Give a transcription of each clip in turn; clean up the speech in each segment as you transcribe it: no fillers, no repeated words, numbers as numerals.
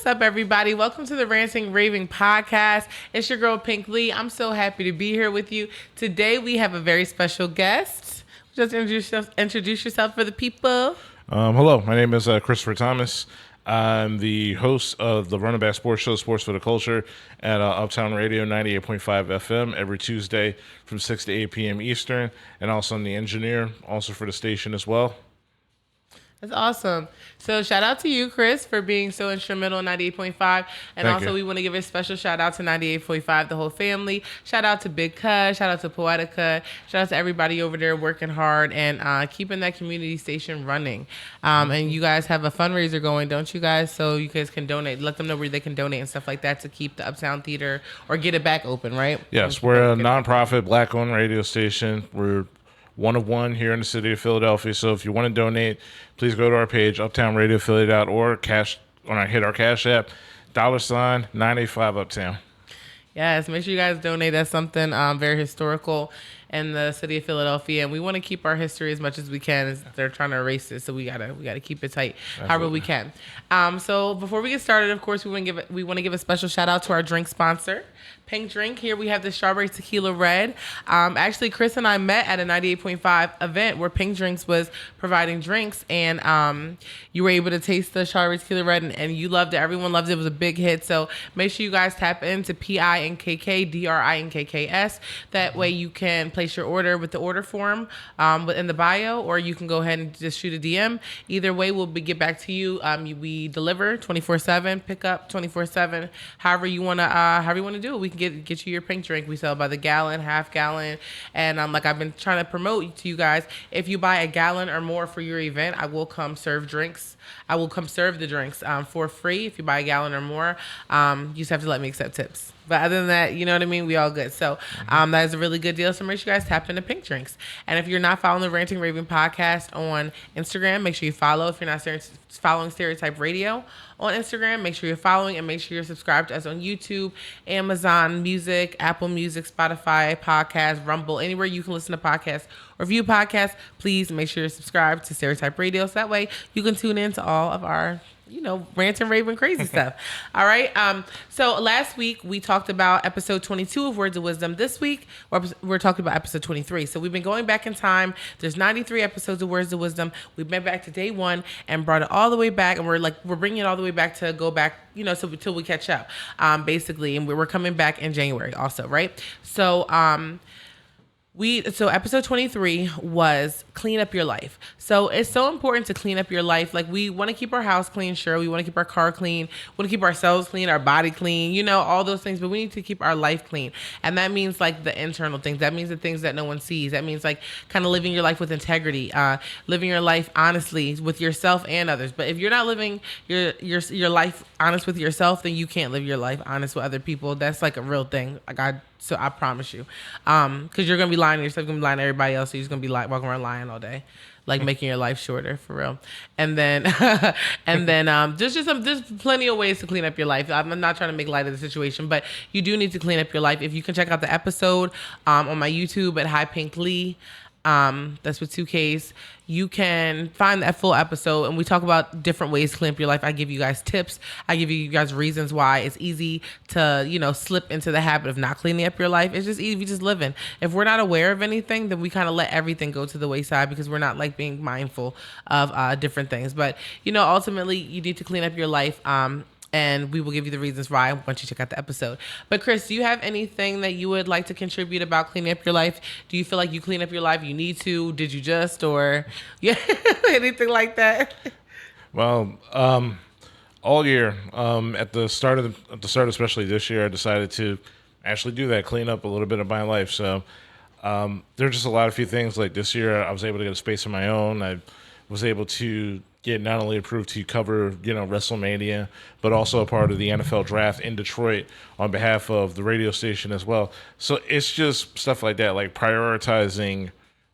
what's up, everybody? Welcome to the Ranting Raving Podcast. It's your girl, Pink Lee. I'm so happy to be here with you. Today, we have a very special guest. Just introduce yourself for the people. Hello, my name is Christopher Thomas. I'm the host of the Running Back Sports Show, Sports for the Culture, at Uptown Radio 98.5 FM every Tuesday from 6 to 8 p.m. Eastern, and also I'm the engineer, also for the station as well. That's awesome. So shout out to you, Chris, for being so instrumental in 98.5. And Thank also you. we want to give a special shout out to 98.5, the whole family. Shout out to Big Cuz. Shout out to Poetica. Shout out to everybody over there working hard and keeping that community station running. And you guys have a fundraiser going, don't you guys? So you guys can donate. Let them know where they can donate and stuff like that to keep the Uptown Theater or get it back open, right? Yes, we're a nonprofit, black-owned radio station. We're one of one here in the city of Philadelphia. So if you want to donate, please go to our page, uptownradiophilly.org, hit our Cash App, $985 Uptown. Yes, make sure you guys donate. That's something very historical in the city of Philadelphia, and we want to keep our history as much as we can. As they're trying to erase it, so we gotta keep it tight, however we can. So before we get started, of course, we want to give a special shout out to our drink sponsor, Pink Drink. Here we have the strawberry tequila red. Actually, Chris and I met at a 98.5 event where Pink Drinks was providing drinks, and you were able to taste the strawberry tequila red, and you loved it. Everyone loved it. It was a big hit. So make sure you guys tap into PINKKDRINKKS. That way you can place your order with the order form in the bio, or you can go ahead and just shoot a DM. Either way, we'll get back to you. We deliver 24/7, pick up 24/7. However you wanna do it, we can get you your Pink Drink. We sell by the gallon, half gallon, and like I've been trying to promote to you guys, if you buy a gallon or more for your event, I will come serve drinks. I will come serve the drinks for free if you buy a gallon or more. You just have to let me accept tips. But other than that, you know what I mean? We all good. So that is a really good deal. So make sure you guys tap into Pink Drinks. And if you're not following the Ranting Raving Podcast on Instagram, make sure you follow. If you're not following Stereotype Radio on Instagram, make sure you're following, and make sure you're subscribed to us on YouTube, Amazon Music, Apple Music, Spotify, Podcast, Rumble, anywhere you can listen to podcasts or view podcasts. Please make sure you're subscribed to Stereotype Radio, so that way you can tune in to all of our rant and raving crazy stuff. All right. So last week we talked about episode 22 of Words of Wisdom. This week we're talking about episode 23. So we've been going back in time. There's 93 episodes of Words of Wisdom. We went back to day one and brought it all the way back, and we're bringing it all the way back to go back, so until we catch up, basically. And we're coming back in January also, right? So So episode 23 was clean up your life. So it's so important to clean up your life. Like, we want to keep our house clean, sure. We want to keep our car clean. We want to keep ourselves clean, our body clean, all those things. But we need to keep our life clean. And that means like the internal things. That means the things that no one sees. That means like kind of living your life with integrity, living your life honestly with yourself and others. But if you're not living your life honest with yourself, then you can't live your life honest with other people. That's like a real thing. So I promise you, because you're going to be lying to yourself, you're going to be lying to everybody else, so you're just going to be walking around lying all day, like making your life shorter, for real. And then, there's plenty of ways to clean up your life. I'm not trying to make light of the situation, but you do need to clean up your life. If you can check out the episode on my YouTube at Hi Pink Lee, that's with 2 Ks. You can find that full episode, and we talk about different ways to clean up your life. I give you guys tips. I give you guys reasons why it's easy to, slip into the habit of not cleaning up your life. It's just easy, just living. If we're not aware of anything, then we kind of let everything go to the wayside because we're not being mindful of different things. But, ultimately you need to clean up your life. And we will give you the reasons why once you check out the episode. But Chris, do you have anything that you would like to contribute about cleaning up your life? Do you feel like you clean up your life? You need to? Did you just? Or anything like that? Well, all year, at the start, especially this year, I decided to actually do that, clean up a little bit of my life. So there's just a few things. Like this year, I was able to get a space of my own. I was able to get not only approved to cover, WrestleMania, but also a part of the NFL draft in Detroit on behalf of the radio station as well. So it's just stuff like that, like prioritizing,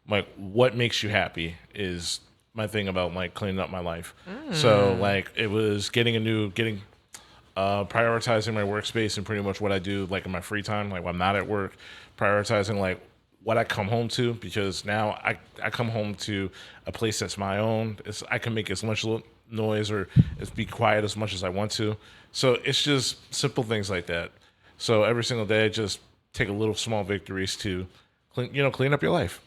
like what makes you happy is my thing about cleaning up my life. So it was prioritizing my workspace and pretty much what I do in my free time, when I'm not at work, prioritizing what I come home to, because now I come home to a place that's my own. I can make as much noise or be quiet as much as I want to. So it's just simple things like that. So every single day, I just take a little small victories to clean up your life.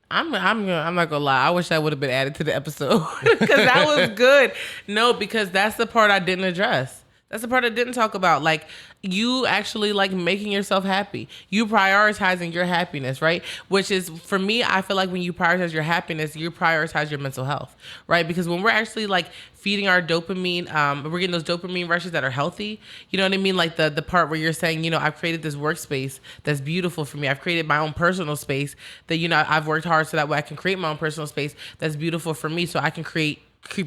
I'm not gonna lie. I wish that would have been added to the episode because that was good. No, because that's the part I didn't address. That's the part I didn't talk about. Like you actually like making yourself happy. You prioritizing your happiness, right? Which is for me, I feel like when you prioritize your happiness, you prioritize your mental health, right? Because when we're actually like feeding our dopamine, we're getting those dopamine rushes that are healthy. You know what I mean? Like the part where you're saying, I've created this workspace that's beautiful for me. I've created my own personal space that, I've worked hard so that way I can create my own personal space that's beautiful for me so I can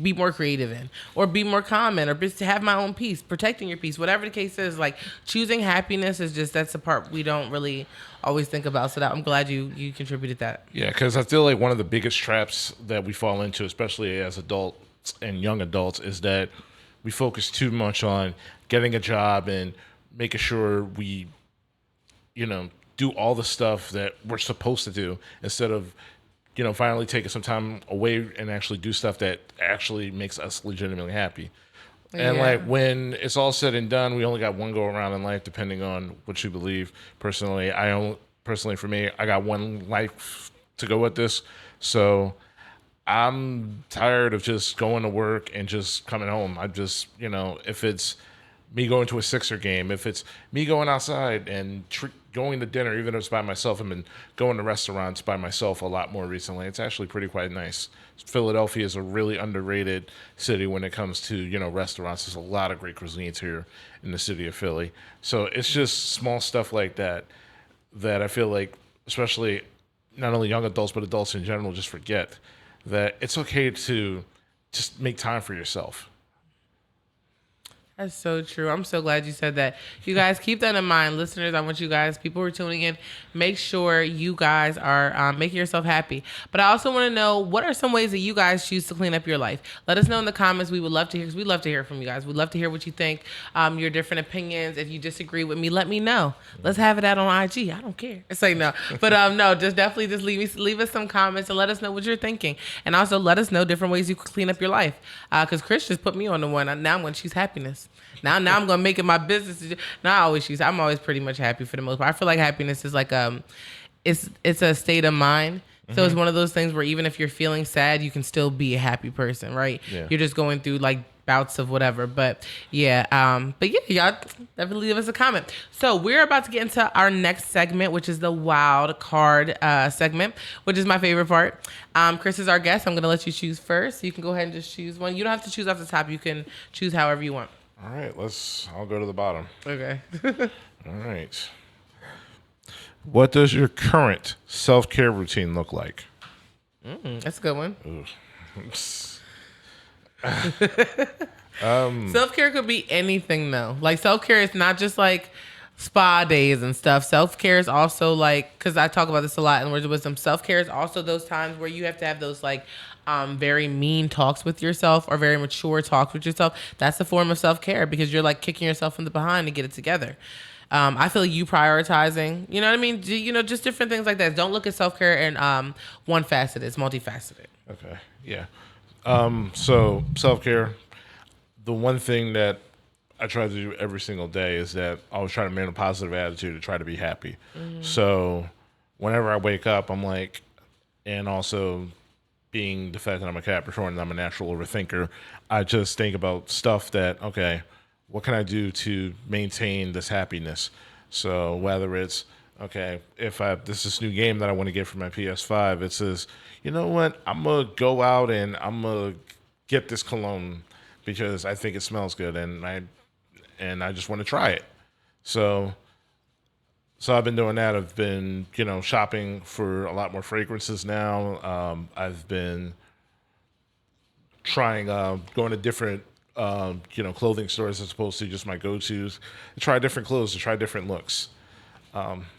be more creative in or be more calm in or just to have my own peace, protecting your peace, whatever the case is. Like choosing happiness is just, that's the part we don't really always think about. So that I'm glad you contributed that. Yeah, because I feel like one of the biggest traps that we fall into, especially as adults and young adults, is that we focus too much on getting a job and making sure we, do all the stuff that we're supposed to do instead of finally taking some time away and actually do stuff that actually makes us legitimately happy. And like when it's all said and done, we only got one go around in life, depending on what you believe. Personally, for me, I got one life to go with this. So I'm tired of just going to work and just coming home. I just, if it's me going to a Sixer game, if it's me going outside and going to dinner, even if it's by myself. I've been going to restaurants by myself a lot more recently. It's actually pretty quite nice. Philadelphia is a really underrated city when it comes to, restaurants. There's a lot of great cuisines here in the city of Philly. So it's just small stuff like that I feel like, especially not only young adults, but adults in general, just forget that it's okay to just make time for yourself. That's so true. I'm so glad you said that. You guys keep that in mind. Listeners, I want you guys, people who are tuning in, make sure you guys are making yourself happy. But I also want to know, what are some ways that you guys choose to clean up your life? Let us know in the comments. We would love to hear, because we love to hear from you guys. We'd love to hear what you think, your different opinions. If you disagree with me, let me know. Let's have it out on IG. I don't care. It's like, no. But no, just definitely just leave us some comments and let us know what you're thinking. And also let us know different ways you can clean up your life. Because Chris just put me on the one. Now I'm going to choose happiness. Now I'm gonna make it my business. I'm always pretty much happy for the most part. I feel like happiness is like it's a state of mind. So it's one of those things where even if you're feeling sad, you can still be a happy person, right? Yeah. You're just going through like bouts of whatever. But yeah, y'all definitely leave us a comment. So we're about to get into our next segment, which is the wild card segment, which is my favorite part. Chris is our guest. I'm gonna let you choose first. You can go ahead and just choose one. You don't have to choose off the top. You can choose however you want. All right, I'll go to the bottom. Okay. All right. What does your current self-care routine look like? That's a good one. Self-care could be anything though. Like self-care is not just like spa days and stuff. Self-care is also like, because I talk about this a lot in Words of Wisdom, self-care is also those times where you have to have those like very mean talks with yourself or very mature talks with yourself. That's a form of self-care because you're like kicking yourself in the behind to get it together. I feel like you prioritizing, you know what I mean? Just different things like that. Don't look at self-care in one facet. It's multifaceted. Okay. Yeah. So self-care, the one thing that I try to do every single day is that I always try to maintain a positive attitude to try to be happy. Mm-hmm. So whenever I wake up, I'm like, and also being the fact that I'm a Capricorn and I'm a natural overthinker, I just think about stuff that, okay, what can I do to maintain this happiness? So whether it's, okay, if this new game that I want to get for my PS5, it says, you know what, I'm going to go out and I'm going to get this cologne because I think it smells good and I just want to try it. So I've been doing that. I've been, shopping for a lot more fragrances now. I've been trying, going to different, clothing stores as opposed to just my go-tos. To try different clothes, to try different looks.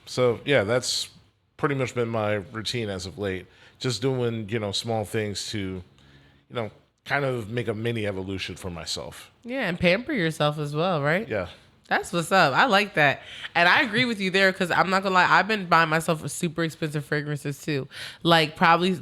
So yeah, that's pretty much been my routine as of late. Just doing, small things to, kind of make a mini evolution for myself. Yeah, and pamper yourself as well, right? Yeah. That's what's up. I like that. And I agree with you there because I'm not going to lie. I've been buying myself super expensive fragrances too. Like probably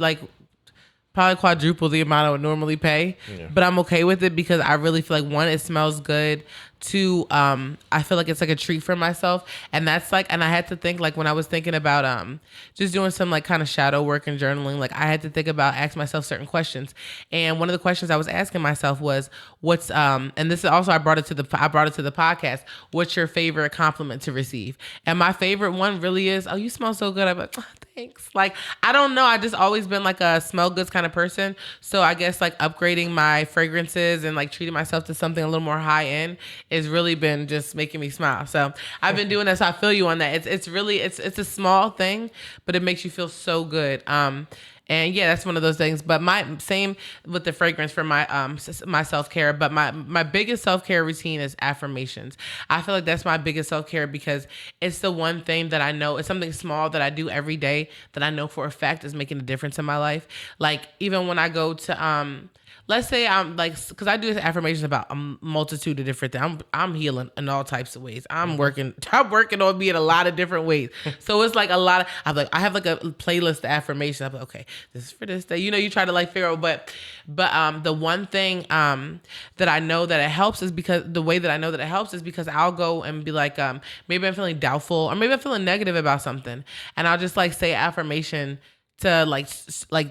probably quadruple the amount I would normally pay. Yeah. But I'm okay with it because I really feel like, one, it smells good. Two, I feel like it's like a treat for myself. And that's like, and I had to think, like when I was thinking about just doing some like kind of shadow work and journaling, like I had to think about, ask myself certain questions. And one of the questions I was asking myself was, what's and this is also I brought it to the podcast. What's your favorite compliment to receive? And my favorite one really is, oh, you smell so good. I'm like, oh, thanks. Like, I don't know. I just always been like a smell goods kind of person. So I guess like upgrading my fragrances and like treating myself to something a little more high end has really been just making me smile. So I've been doing that. So I feel you on that. It's really, it's a small thing, but it makes you feel so good. And yeah, that's one of those things. But my same with the fragrance for my my self-care. But my biggest self-care routine is affirmations. I feel like that's my biggest self-care because it's the one thing that I know, it's something small that I do every day that I know for a fact is making a difference in my life. Like even when I go to let's say I'm like, because I do affirmations about a multitude of different things. I'm healing in all types of ways. I'm working on me in a lot of different ways. So it's like a lot of, I have like a playlist of affirmations. I'm like, okay, this is for this day. You know, you try to like figure out, but the one thing that I know that it helps is because the way that I know that it helps is because I'll go and be like, maybe I'm feeling doubtful or maybe I'm feeling negative about something, and I'll just like say affirmation to like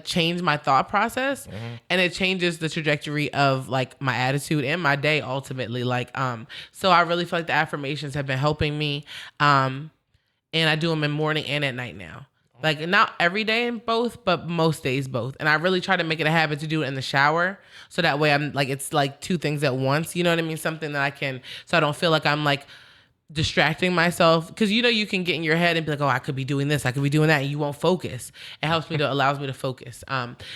change my thought process, and it changes the trajectory of like my attitude and my day ultimately. Like so I really feel like the affirmations have been helping me, and I do them in morning and at night now. Like not every day in both, but most days both. And I really try to make it a habit to do it in the shower, so that way I'm like, it's like two things at once. You know what I mean? Something that I can, so I don't feel like I'm like distracting myself, because you know you can get in your head and be like, oh, I could be doing this, I could be doing that, and you won't focus. It helps me to allows me to focus.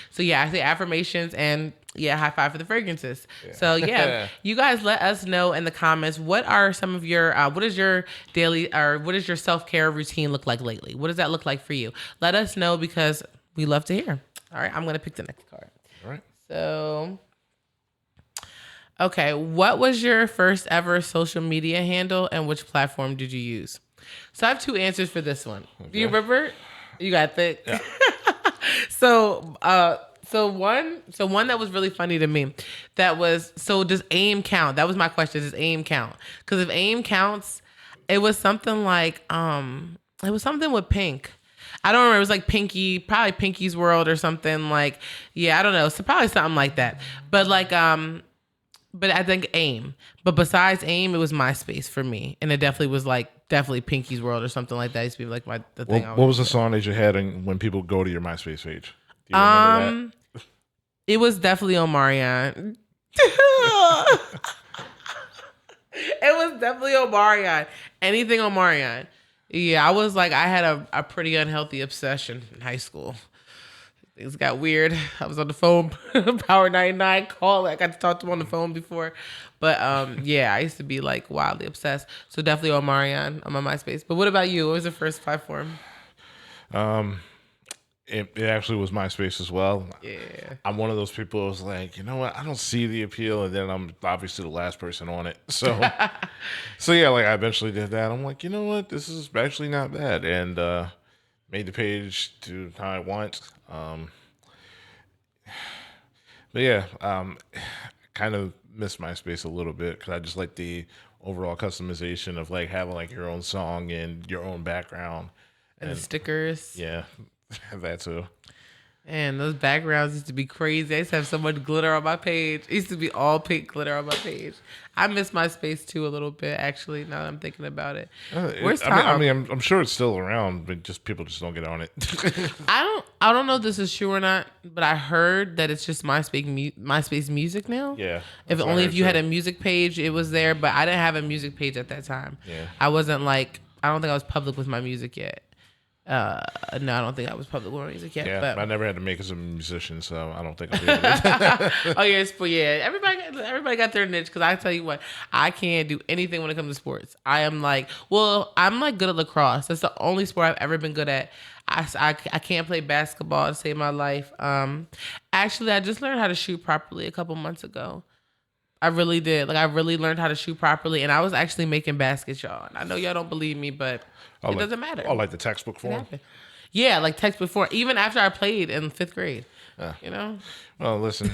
So yeah, I say affirmations, and yeah, high five for the fragrances. Yeah. So yeah, you guys let us know in the comments, what are some of your what is your daily, or what does your self-care routine look like lately? What does that look like for you? Let us know, because we love to hear. All right, I'm gonna pick the next card. All right. So okay, what was your first ever social media handle and which platform did you use? So I have two answers for this one. Okay. Do you remember? You got that? Yeah. So one that was really funny to me, that was, so does AIM count? That was my question. Does AIM count? Because if AIM counts, it was something like it was something with pink. I don't remember. It was like Pinky, probably Pinky's World or something, like, yeah, I don't know. So probably something like that. But like but I think AIM. But besides AIM, it was MySpace for me. And it definitely was like, definitely Pinky's World or something like that. It used to be like the thing. What was the song that you had when people go to your MySpace page? Do you remember that? It was definitely Omarion. It was definitely Omarion. Anything Omarion. Yeah, I was like, I had a pretty unhealthy obsession in high school. Things got weird. I was on the phone, Power 99 call. I got to talk to him on the phone before. But yeah, I used to be like wildly obsessed. So definitely Omarion on my MySpace. But what about you? What was the first platform? It actually was MySpace as well. Yeah. I'm one of those people who was like, you know what? I don't see the appeal. And then I'm obviously the last person on it. So, yeah, like I eventually did that. I'm like, you know what? This is actually not bad. And made the page to how I want. But yeah, kind of miss MySpace a little bit, because I just like the overall customization of like having like your own song and your own background. And the stickers. Yeah, that too. And those backgrounds used to be crazy. I used to have so much glitter on my page. It used to be all pink glitter on my page. I miss MySpace too a little bit, actually, now that I'm thinking about it. Where's Tom? I mean, I'm sure it's still around, but just people just don't get on it. I don't know if this is true or not, but I heard that it's just MySpace music now. Yeah. If you had a music page, it was there, but I didn't have a music page at that time. Yeah. I wasn't like, I don't think I was public with my music yet. No, I don't think I was public with my music yet. Yeah, but I never had to make it as a musician, so I don't think I'll be able to. Oh yeah, everybody got their niche. Because I tell you what, I can't do anything when it comes to sports. I'm like good at lacrosse. That's the only sport I've ever been good at. I can't play basketball to save my life. Actually, I just learned how to shoot properly a couple months ago. I really did. Like, I really learned how to shoot properly, and I was actually making baskets, y'all. And I know y'all don't believe me, but it doesn't matter. Oh, like the textbook form? Yeah, like textbook form. Even after I played in 5th grade. You know? Well, listen.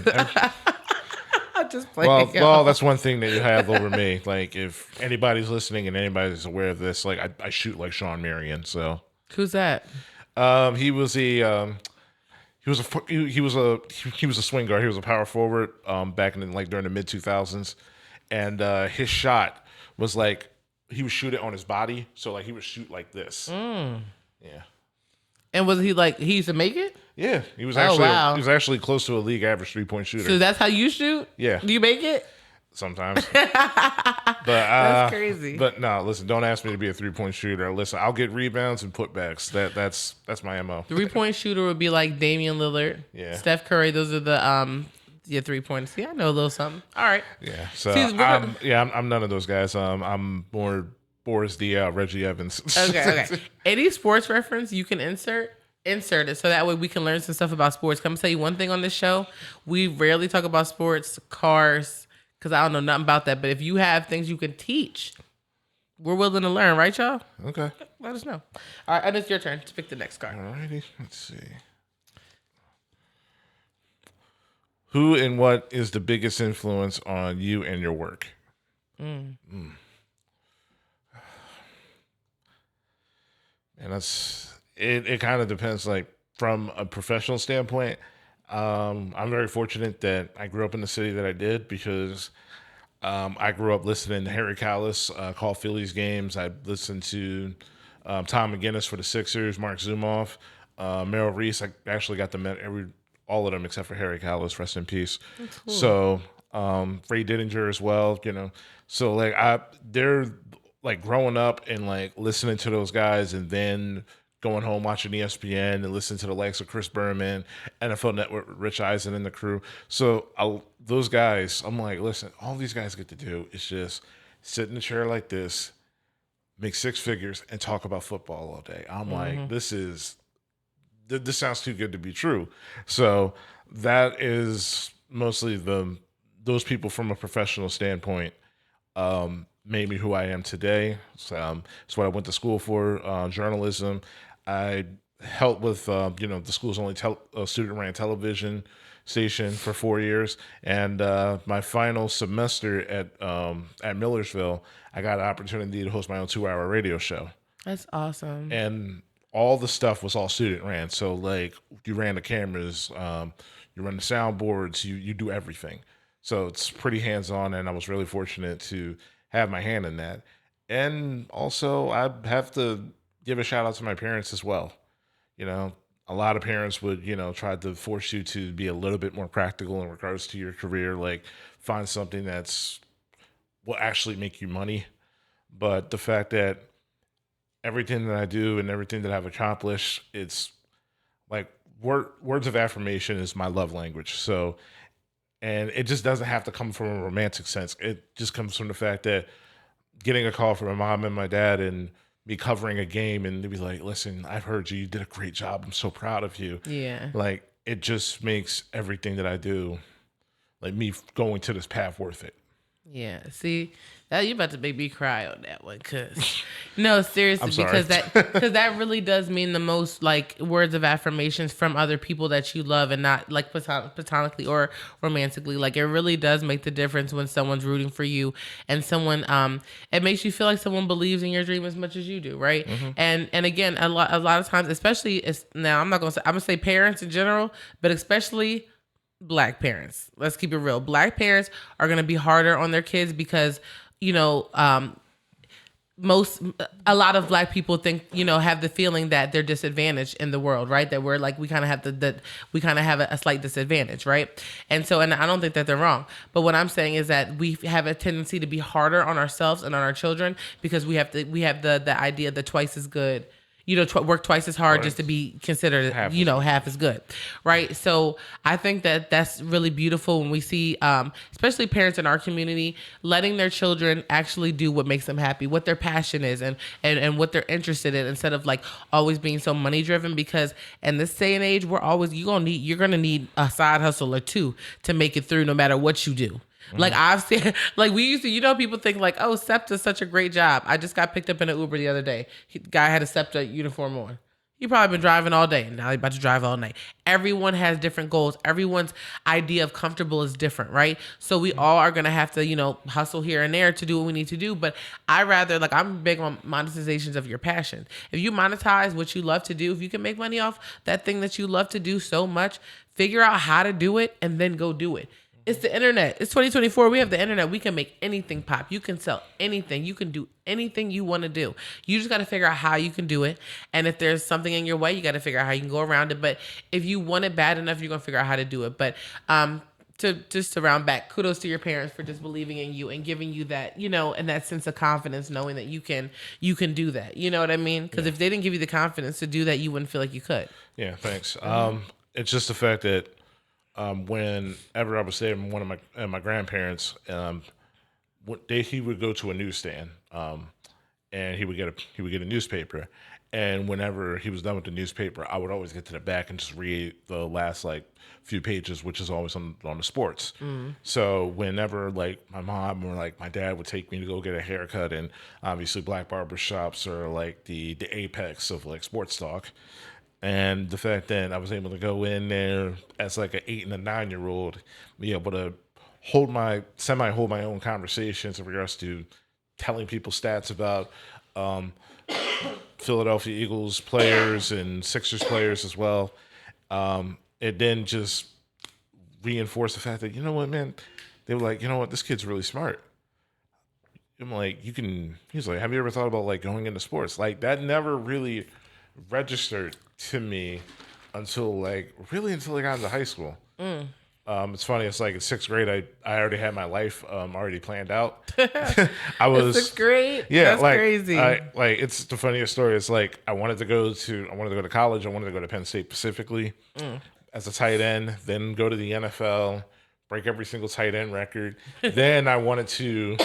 I'm just playing. Well, that's one thing that you have over me. Like, if anybody's listening and anybody's aware of this, like, I shoot like Sean Marion. So, Who's that? he was a swing guard. He was a power forward. Back in like during the mid 2000s, and his shot was like he would shoot it on his body. So like he would shoot like this. Yeah. And was he like he used to make it? Yeah, he was actually close to a league average 3-point shooter. So that's how you shoot? Yeah. Do you make it? Sometimes. But that's crazy. But no, listen, don't ask me to be a 3-point shooter. Listen, I'll get rebounds and putbacks. That's my MO. 3-point shooter would be like Damian Lillard, Yeah. Steph Curry. Those are the 3 points. See, I know a little something. All right. Yeah. So I'm none of those guys. I'm more Boris the Reggie Evans. Okay. Any sports reference you can insert it so that way we can learn some stuff about sports. Come tell you one thing on this show, we rarely talk about sports, cars, because I don't know nothing about that. But if you have things you can teach, we're willing to learn, right, y'all? Okay. Let us know. All right, and it's your turn to pick the next card. Alrighty, let's see. Who and what is the biggest influence on you and your work? And it kind of depends. Like from a professional standpoint, I'm very fortunate that I grew up in the city that I did because I grew up listening to Harry Callis call Phillies games. I listened to Tom McGinnis for the Sixers, Mark Zumoff, Merrill Reese. I actually got to meet all of them except for Harry Callis, rest in peace. Cool. So Ray Didinger as well, you know. So like they're like growing up and like listening to those guys and then going home watching ESPN and listening to the likes of Chris Berman, NFL Network, Rich Eisen and the crew. So those guys, I'm like, listen, all these guys get to do is just sit in a chair like this, make 6 figures, and talk about football all day. I'm like, this sounds too good to be true. So that is mostly those people from a professional standpoint made me who I am today. So that's what I went to school for, journalism. I helped with, the school's only student-ran television station for 4 years. And my final semester at Millersville, I got an opportunity to host my own 2-hour radio show. That's awesome. And all the stuff was all student-ran. So, like, you ran the cameras, you run the soundboards, you do everything. So it's pretty hands-on, and I was really fortunate to have my hand in that. And also, I have to give a shout out to my parents as well. You know, a lot of parents would, try to force you to be a little bit more practical in regards to your career, like find something that's will actually make you money. But the fact that everything that I do and everything that I've accomplished, it's like words of affirmation is my love language. So, and it just doesn't have to come from a romantic sense. It just comes from the fact that getting a call from my mom and my dad and me covering a game and they'd be like, listen, I've heard you did a great job. I'm so proud of you. Yeah. Like, it just makes everything that I do, like me going to this path, worth it. Yeah. See, that you about to make me cry on that one, cause no, seriously, because that really does mean the most, like words of affirmations from other people that you love and not like platonically or romantically. Like it really does make the difference when someone's rooting for you and someone it makes you feel like someone believes in your dream as much as you do, right? Mm-hmm. And again, a lot of times, especially now I'm gonna say parents in general, but especially Black parents. Let's keep it real. Black parents are going to be harder on their kids because, a lot of Black people think, have the feeling that they're disadvantaged in the world, right? That we're like, we kind of have a slight disadvantage, right? And so, and I don't think that they're wrong. But what I'm saying is that we have a tendency to be harder on ourselves and on our children because we have the idea that twice as good, work twice as hard just to be considered, half as good, right? So I think that that's really beautiful when we see, especially parents in our community, letting their children actually do what makes them happy, what their passion is, and what they're interested in, instead of like always being so money driven. Because in this day and age, you're gonna need a side hustle or two to make it through, no matter what you do. Like I've seen, like we used to, people think like, oh, SEPTA's such a great job. I just got picked up in an Uber the other day. Guy had a SEPTA uniform on. He probably been driving all day, and now he's about to drive all night. Everyone has different goals. Everyone's idea of comfortable is different, right? So we all are gonna have to, hustle here and there to do what we need to do. But I'm big on monetizations of your passion. If you monetize what you love to do, if you can make money off that thing that you love to do so much, figure out how to do it and then go do it. It's the internet. It's 2024. We have the internet. We can make anything pop. You can sell anything. You can do anything you want to do. You just got to figure out how you can do it. And if there's something in your way, you got to figure out how you can go around it. But if you want it bad enough, you're going to figure out how to do it. But to round back, kudos to your parents for just believing in you and giving you that, and that sense of confidence, knowing that you can do that. You know what I mean? Because if they didn't give you the confidence to do that, you wouldn't feel like you could. Yeah, thanks. It's just the fact that whenever I was staying with one of my grandparents, he would go to a newsstand, and he would get a newspaper, and whenever he was done with the newspaper, I would always get to the back and just read the last few pages, which is always on the sports. So whenever my mom or my dad would take me to go get a haircut, and obviously black barber shops are the apex of sports talk. And the fact that I was able to go in there as an 8 and a 9-year-old, be able to hold my own conversations in regards to telling people stats about Philadelphia Eagles players and Sixers players as well. It then just reinforced the fact that, you know what, man, they were like, you know what, this kid's really smart. I'm like, he's like, have you ever thought about going into sports? That never really registered to me until I got into high school. It's funny. It's in 6th grade, I already had my life already planned out. I was 6th grade. Yeah, that's crazy. It's the funniest story. It's I wanted to go to college. I wanted to go to Penn State specifically as a tight end. Then go to the NFL, break every single tight end record. Then I wanted to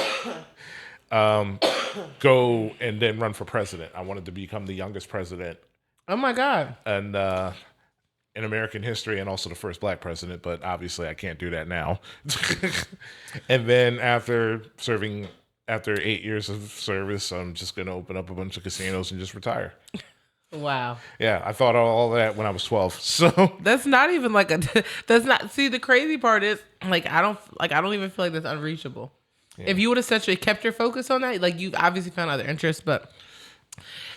go and then run for president. I wanted to become the youngest president. Oh my God. And in American history, and also the first black president, but obviously I can't do that now. And then after 8 years of service, I'm just going to open up a bunch of casinos and just retire. Wow. Yeah, I thought all that when I was 12. So that's not even that's not, see, the crazy part is I don't even feel like that's unreachable. Yeah. If you would have kept your focus on that, you obviously found other interests, but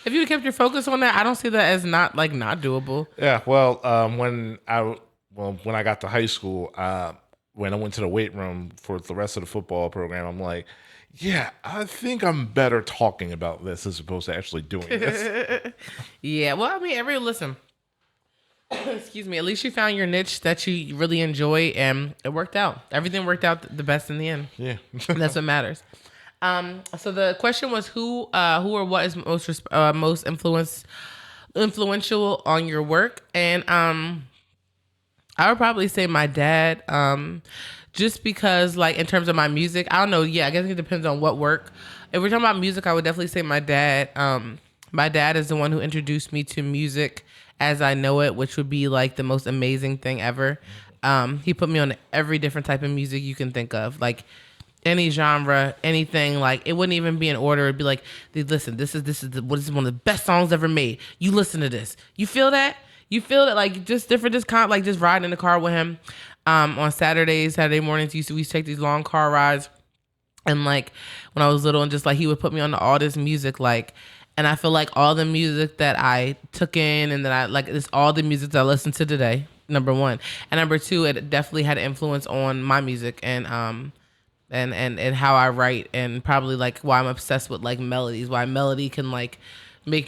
if you kept your focus on that, I don't see that as not doable. Yeah, well, when I got to high school, when I went to the weight room for the rest of the football program, I'm like, yeah, I think I'm better talking about this as opposed to actually doing this. Yeah, well, I mean, listen, excuse me, at least you found your niche that you really enjoy, and it worked out. Everything worked out the best in the end. Yeah. And that's what matters. So the question was who or what is most influential on your work, and I would probably say my dad, just because in terms of my music, I don't know. Yeah, I guess it depends on what work. If we're talking about music, I would definitely say my dad. My dad is the one who introduced me to music as I know it, which would be the most amazing thing ever. He put me on every different type of music you can think of, any genre, anything. It wouldn't even be in order. It'd be listen, this is one of the best songs ever made. You listen to this. You feel that? You feel that just different, just riding in the car with him on Saturday mornings. We used to take these long car rides, and when I was little, and just he would put me on all this music, and I feel all the music that I took in and that I it's all the music that I listen to today. Number one, and number two, it definitely had an influence on my music and how I write, and probably why I'm obsessed with melodies, why melody can make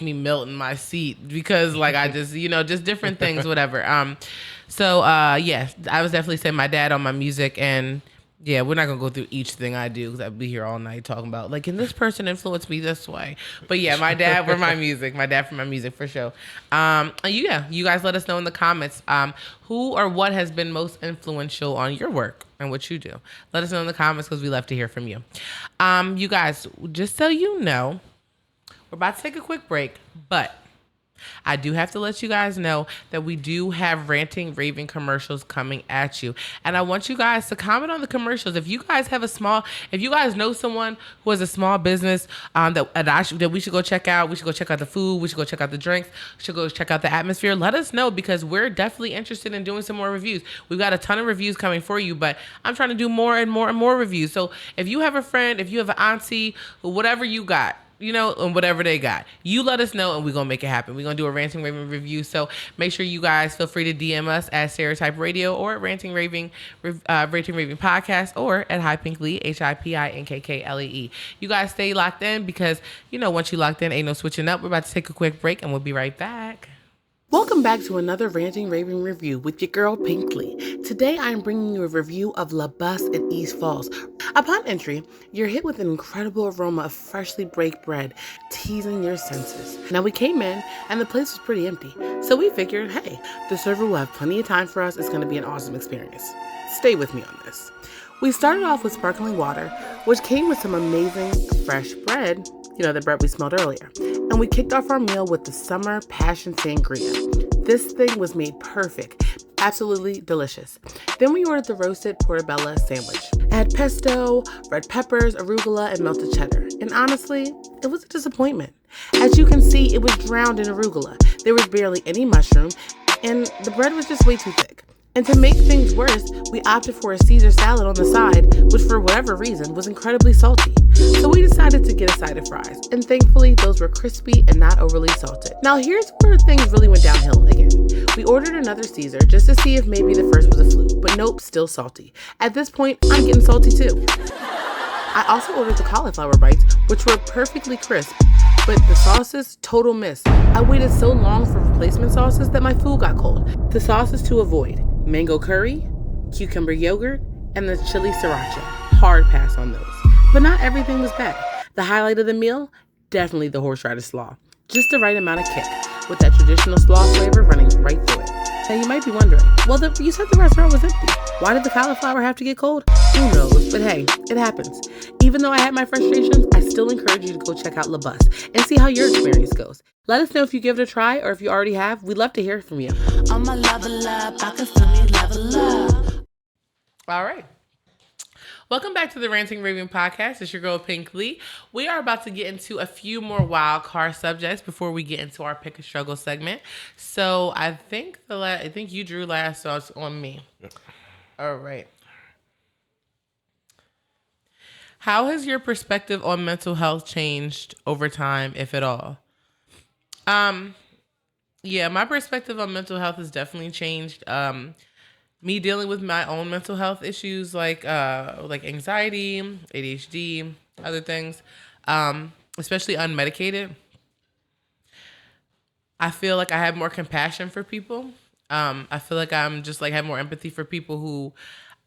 me melt in my seat, because I just just different things, whatever. Yeah, I was definitely saying my dad on my music, and yeah, we're not gonna go through each thing I do because I'd be here all night talking about can this person influence me this way? But yeah, my dad for my music for sure. And you guys let us know in the comments who or what has been most influential on your work and what you do. Let us know in the comments because we love to hear from you. You guys, just so you know, we're about to take a quick break, but I do have to let you guys know that we do have Ranting Raving commercials coming at you. And I want you guys to comment on the commercials. If you guys know someone who has a small business that we should go check out, we should go check out the food, we should go check out the drinks, we should go check out the atmosphere, let us know, because we're definitely interested in doing some more reviews. We've got a ton of reviews coming for you, but I'm trying to do more and more and more reviews. So if you have a friend, if you have an auntie, whatever you got, and whatever they got, you let us know and we're going to make it happen. We're going to do a Ranting Raving review. So make sure you guys feel free to DM us at Stereotype Radio or at Ranting Raving Podcast or at Hi Pink Lee, HIPINKKLEE. You guys stay locked in because, once you locked in, ain't no switching up. We're about to take a quick break and we'll be right back. Welcome back to another Ranting Raving review with your girl Pink Lee. Today I am bringing you a review of La Bus in East Falls. Upon entry, you're hit with an incredible aroma of freshly baked bread, teasing your senses. Now we came in and the place was pretty empty, so we figured, hey, the server will have plenty of time for us. It's going to be an awesome experience. Stay with me on this. We started off with sparkling water, which came with some amazing fresh bread, the bread we smelled earlier. And we kicked off our meal with the summer passion sangria. This thing was made perfect, absolutely delicious. Then we ordered the roasted portobello sandwich. It had pesto, red peppers, arugula, and melted cheddar. And honestly, it was a disappointment. As you can see, it was drowned in arugula. There was barely any mushroom, and the bread was just way too thick. And to make things worse, we opted for a Caesar salad on the side, which for whatever reason was incredibly salty. So we decided to get a side of fries, and thankfully those were crispy and not overly salted. Now here's where things really went downhill again. We ordered another Caesar just to see if maybe the first was a fluke, but nope, still salty. At this point, I'm getting salty too. I also ordered the cauliflower bites, which were perfectly crisp, but the sauces, total miss. I waited so long for replacement sauces that my food got cold. The sauces to avoid: mango curry, cucumber yogurt, and the chili sriracha. Hard pass on those. But not everything was bad. The highlight of the meal, definitely the horseradish slaw. Just the right amount of kick, with that traditional slaw flavor running right through it. Now you might be wondering, well, you said the restaurant was empty. Why did the cauliflower have to get cold? Who knows, but hey, it happens. Even though I had my frustrations, I still encourage you to go check out La Bus and see how your experience goes. Let us know if you give it a try or if you already have. We'd love to hear from you. On my level up, I can feel me level up. All right. Welcome back to the Ranting Raving Podcast. It's your girl Pink Lee. We are about to get into a few more wild card subjects before we get into our pick a struggle segment. So I think you drew last, so it's on me. Yep. All right. How has your perspective on mental health changed over time, if at all? Yeah, my perspective on mental health has definitely changed. Me dealing with my own mental health issues like anxiety, ADHD, other things, especially unmedicated. I feel like I have more compassion for people. I feel like I'm just have more empathy for people who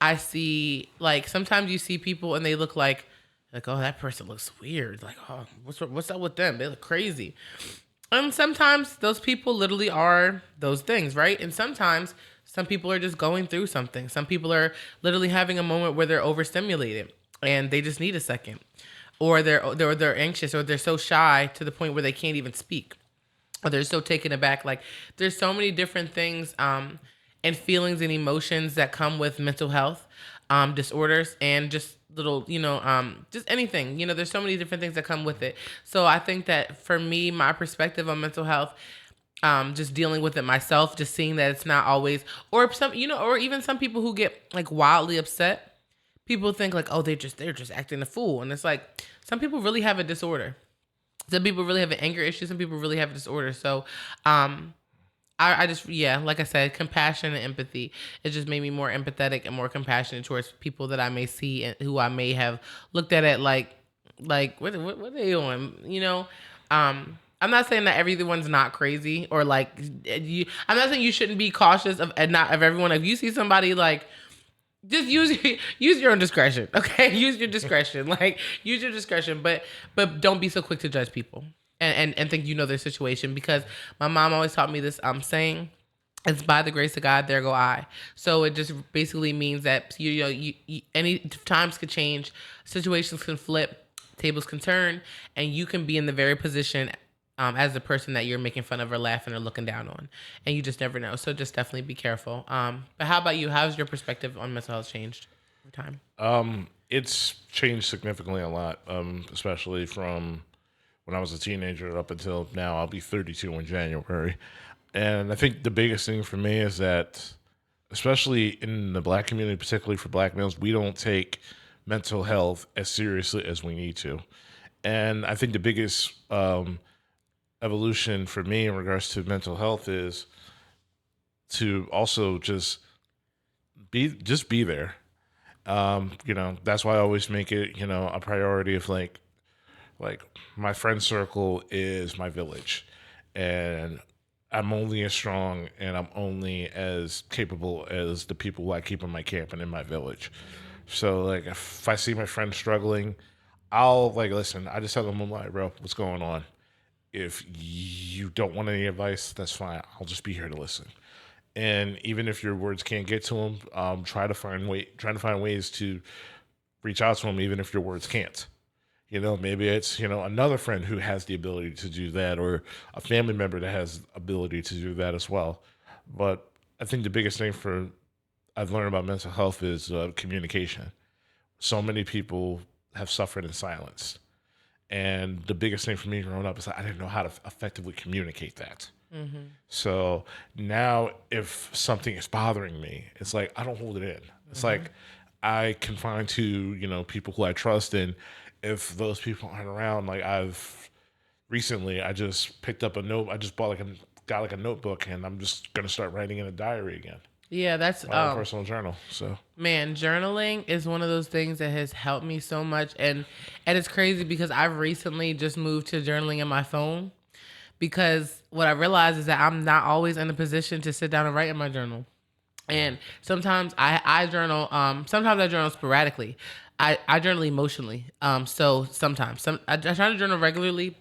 I see. Like sometimes you see people and they look like, oh, that person looks weird. Like, oh, what's up with them? They look crazy. And sometimes those people literally are those things, right? And sometimes some people are just going through something. Some people are literally having a moment where they're overstimulated and they just need a second, or they're anxious, or they're so shy to the point where they can't even speak, or they're so taken aback. Like there's so many different things and feelings and emotions that come with mental health disorders and just little, just anything. There's so many different things that come with it. So I think that for me, my perspective on mental health, just dealing with it myself, just seeing that it's not always, or some, or even some people who get wildly upset. People think oh, they're just acting a fool. And it's some people really have a disorder. Some people really have an anger issue. Some people really have a disorder. So, I just, like I said, compassion and empathy. It just made me more empathetic and more compassionate towards people that I may see and who I may have looked at what are they doing? I'm not saying that everyone's not crazy or I'm not saying you shouldn't be cautious of everyone. If you see somebody just use your own discretion, okay? Use your discretion, use your discretion, but don't be so quick to judge people and think their situation, because my mom always taught me this saying, it's by the grace of God, there go I. So it just basically means that you any times could change, situations can flip, tables can turn, and you can be in the very position as the person that you're making fun of or laughing or looking down on, and you just never know. So just definitely be careful. But how about you? How's your perspective on mental health changed over time? It's changed significantly a lot, especially from when I was a teenager up until now. I'll be 32 in January. And I think the biggest thing for me is that, especially in the black community, particularly for black males, we don't take mental health as seriously as we need to. And I think the biggest evolution for me in regards to mental health is to also just be there. That's why I always make it, a priority of like my friend circle is my village, and I'm only as strong and I'm only as capable as the people who I keep in my camp and in my village. So like if I see my friend struggling, I'll like listen. I just tell them, I'm like, bro, what's going on? If you don't want any advice, that's fine. I'll just be here to listen. And even if your words can't get to them, try to find ways to reach out to them, even if your words can't. Maybe it's another friend who has the ability to do that, or a family member that has ability to do that as well. But I think the biggest thing I've learned about mental health is communication. So many people have suffered in silence. And the biggest thing for me growing up is that I didn't know how to effectively communicate that. So now if something is bothering me, it's like I don't hold it in. It's like I confine to, people who I trust. And if those people aren't around, like I just picked up a note. I just got like a notebook, and I'm just going to start writing in a diary again. Yeah, that's My own personal journal. So man, journaling is one of those things that has helped me so much, and it's crazy because I've recently just moved to journaling in my phone, because what I realized is that I'm not always in a position to sit down and write in my journal. And sometimes I journal. Sometimes I journal sporadically. I journal emotionally. So sometimes I try to journal regularly,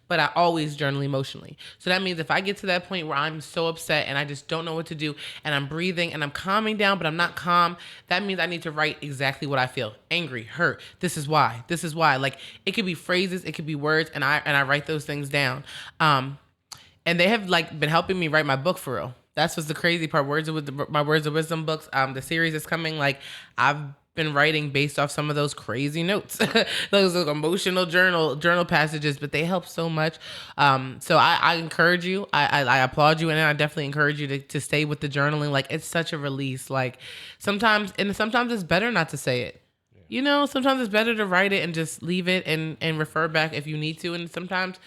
but I always journal emotionally. So that means if I get to that point where I'm so upset and I just don't know what to do, and I'm breathing and I'm calming down, but I'm not calm, that means I need to write exactly what I feel: angry, hurt. This is why. This is why. Like it could be phrases, it could be words, and I write those things down. And they have like been helping me write my book for real. That's what's the crazy part. My Words of Wisdom books. The series is coming. Like I've been writing based off some of those crazy notes, those like, emotional journal passages. But they help so much. So I encourage you. I applaud you, and I definitely encourage you to stay with the journaling. Like it's such a release. Like sometimes it's better not to say it. Sometimes it's better to write it and just leave it and refer back if you need to. And sometimes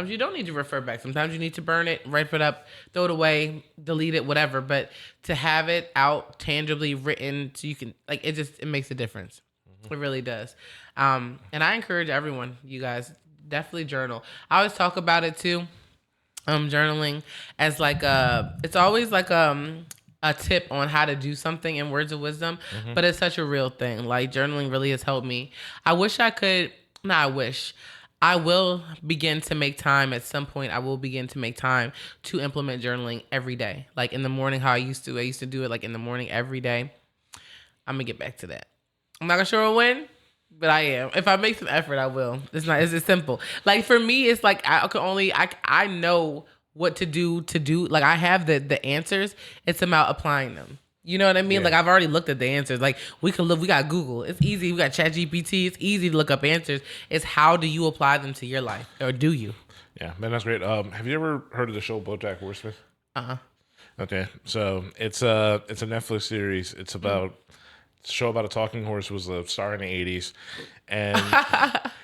you don't need to refer back. Sometimes you need to burn it, write it up, throw it away, delete it, whatever. But to have it out tangibly written, so you can like it makes a difference. It really does. And I encourage everyone, you guys, definitely journal. I always talk about it too. Journaling as like it's always like a tip on how to do something in Words of Wisdom, but it's such a real thing. Like journaling really has helped me. I wish I could. No, I wish. I will begin to make time at some point. I will begin to make time to implement journaling every day. Like in the morning, how I used to. I used to do it like in the morning every day. I'm gonna get back to that. I'm not sure when, but I am. If I make some effort, I will. It's simple. Like for me, it's like I know what to do. Like I have the answers. It's about applying them. You know what I mean? Yeah. Like I've already looked at the answers. Like we got Google. It's easy. We got ChatGPT. It's easy to look up answers. It's how do you apply them to your life, or do you? yeah, man, that's great. Have you ever heard of the show BoJack Horseman? Okay, so it's a Netflix series. It's about a show about a talking horse. Was a star in the '80s, and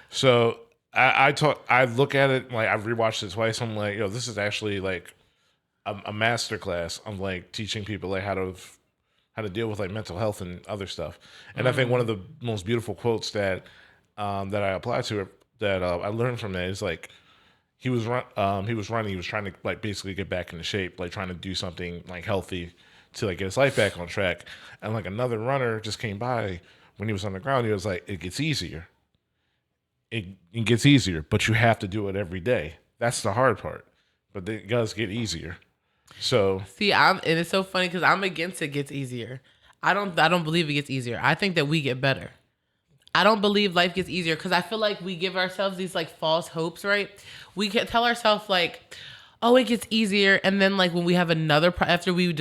so I look at it like I've rewatched it twice. I'm like, this is actually like a master class on like teaching people like how to deal with like mental health and other stuff. And I think one of the most beautiful quotes that I apply to it, that I learned from that is like he was running, he was trying to like basically get back into shape, like trying to do something like healthy to like get his life back on track. And like another runner just came by when he was on the ground. He was like, it gets easier. It gets easier, but you have to do it every day. That's the hard part. But it does get easier. So See, and it's so funny because I'm against it gets easier. I don't believe it gets easier. I think that we get better. I don't believe life gets easier because I feel like we give ourselves these like false hopes, right? We can tell ourselves like, oh, it gets easier, and then like when we have another after we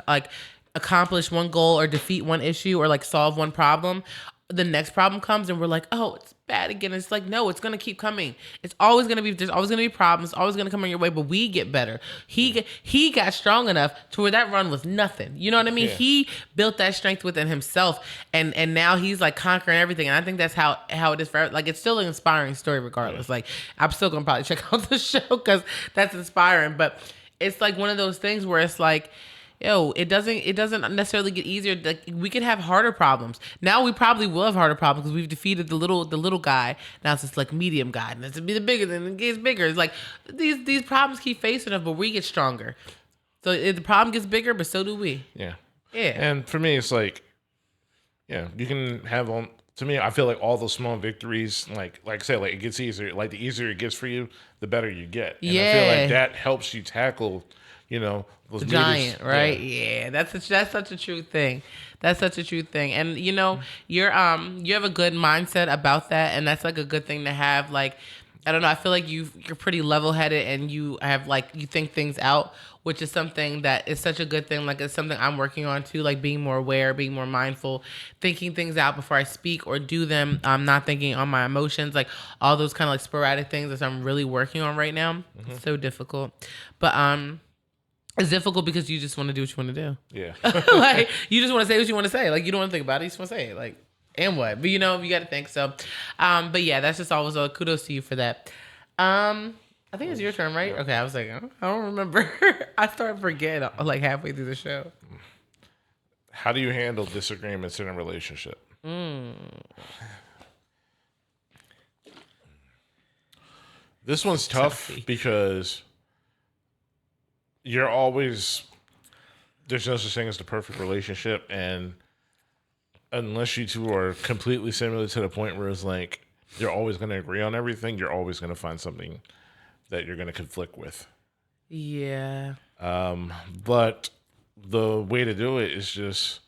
like accomplish one goal or defeat one issue or like solve one problem, the next problem comes and we're like, oh, it's bad again. It's like, no, it's gonna keep coming. It's always gonna be there's always gonna be problems, always gonna come on your way, but we get better. He got strong enough to where that run was nothing. You know what I mean? Yeah. He built that strength within himself, and now he's like conquering everything. And I think that's how it is for like it's still an inspiring story regardless. Like I'm still gonna probably check out the show because that's inspiring. But it's like one of those things where it's like, yo, it doesn't necessarily get easier. Like we could have harder problems. Now we probably will have harder problems because we've defeated the little guy. Now it's just like medium guy, and it's to be the bigger, then it gets bigger. It's like these problems keep facing us, but we get stronger. So the problem gets bigger, but so do we. Yeah. Yeah. And for me, it's like, yeah, you can have on. To me, I feel like all those small victories, like I said, like it gets easier. Like the easier it gets for you, the better you get. And I feel like that helps you tackle, those The giant, right? Yeah. Yeah, that's such a true thing. That's such a true thing. And you have a good mindset about that, and that's like a good thing to have. Like, I don't know, I feel like you're pretty level headed and you have like you think things out, which is something that is such a good thing. Like it's something I'm working on too, like being more aware, being more mindful, thinking things out before I speak or do them. I'm not thinking on my emotions, like all those kind of like sporadic things that I'm really working on right now. It's so difficult. But it's difficult because you just want to do what you want to do. Yeah. Like you just want to say what you want to say. Like you don't want to think about it. You just want to say it. Like, and what? But you got to think. So, but yeah, that's just always kudos to you for that. I think it's your turn, right? Okay, I was like, I don't remember. I started forgetting like halfway through the show. How do you handle disagreements in a relationship? This one's tough because there's no such thing as the perfect relationship, and unless you two are completely similar to the point where it's like you're always going to agree on everything, you're always going to find something that you're going to conflict with. Yeah. But the way to do it is just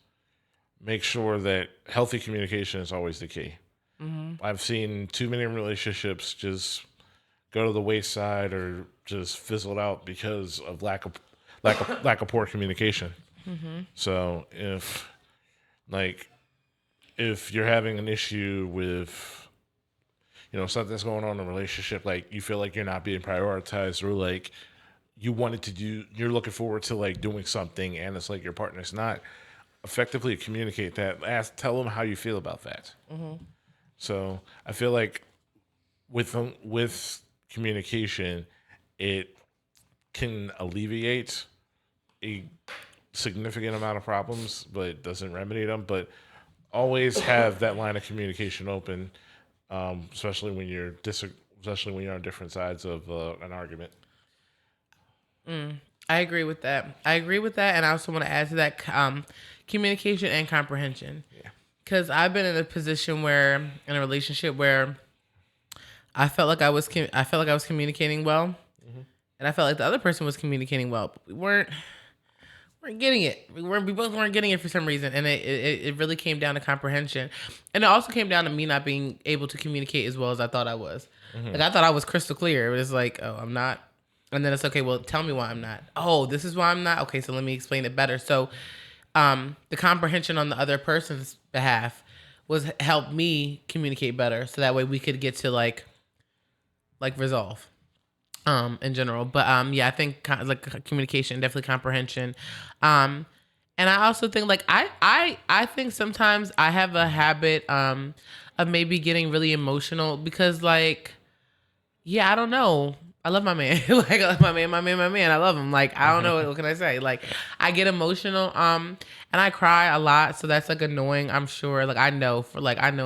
make sure that healthy communication is always the key. Mm-hmm. I've seen too many relationships just go to the wayside or just fizzled out because of lack of poor communication. Mm-hmm. So if you're having an issue with something's going on in a relationship, like you feel like you're not being prioritized, or like you're looking forward to like doing something and it's like your partner's not, effectively communicate that. Tell them how you feel about that. Mm-hmm. So I feel like with communication, it can alleviate a significant amount of problems, but it doesn't remedy them. But always have that line of communication open, especially when you're on different sides of an argument. I agree with that. And I also want to add to that communication and comprehension. Yeah. Because I've been in a relationship where I felt like I was communicating well, mm-hmm. and I felt like the other person was communicating well, but we weren't getting it. We both weren't getting it for some reason, and it really came down to comprehension, and it also came down to me not being able to communicate as well as I thought I was. Mm-hmm. Like I thought I was crystal clear. It was like, oh, I'm not. And then it's okay, well, tell me why I'm not. Oh, this is why I'm not? Okay, so let me explain it better. So the comprehension on the other person's behalf was helped me communicate better. So that way we could get to like resolve in general. But yeah, I think like communication, definitely comprehension. And I also think like I think sometimes I have a habit of maybe getting really emotional because like, yeah, I don't know. I love my man. Like I love my man. I love him. Like I don't know what can I say. Like I get emotional, and I cry a lot. So that's like annoying. I'm sure. Like I know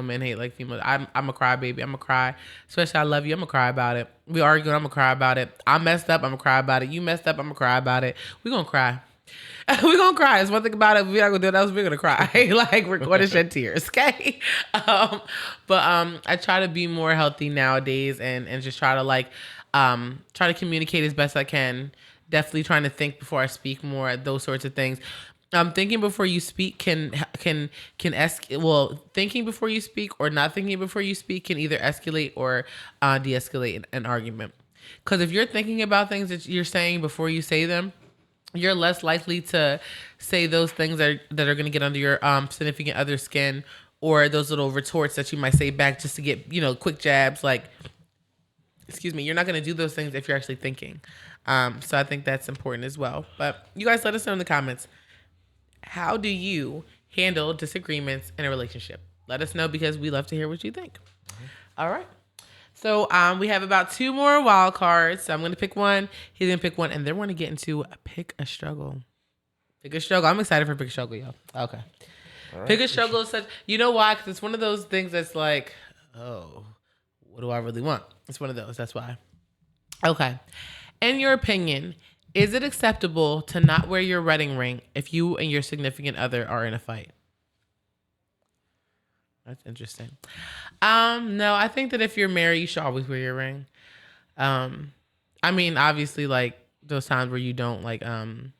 men hate like females. I'm a cry baby. I'm a cry. Especially I love you. I'm gonna cry about it. We arguing. I'm gonna cry about it. I messed up. I'm gonna cry about it. You messed up. I'm gonna cry about it. We gonna cry. We're gonna cry. There's one thing about it. We're not gonna do it else. We're gonna cry. Like we're going to shed tears. Okay. But I try to be more healthy nowadays and just try to try to communicate as best I can. Definitely trying to think before I speak more, those sorts of things. Thinking before you speak thinking before you speak or not thinking before you speak can either escalate or de-escalate an argument. Because if you're thinking about things that you're saying before you say them, you're less likely to say those things that are going to get under your significant other's skin, or those little retorts that you might say back just to get quick jabs. Like, excuse me, you're not going to do those things if you're actually thinking. So I think that's important as well. But you guys let us know in the comments. How do you handle disagreements in a relationship? Let us know because we love to hear what you think. All right. So we have about 2 more wild cards. So I'm going to pick one. He's going to pick one. And then we're going to get into pick a struggle. Pick a struggle. I'm excited for pick a struggle, y'all. Okay. Right. Pick a struggle is such... You know why? Because it's one of those things that's like, oh, what do I really want? It's one of those. That's why. Okay. In your opinion... Is it acceptable to not wear your wedding ring if you and your significant other are in a fight? That's interesting. No, I think that if you're married, you should always wear your ring. I mean, obviously, like those times where you don't like the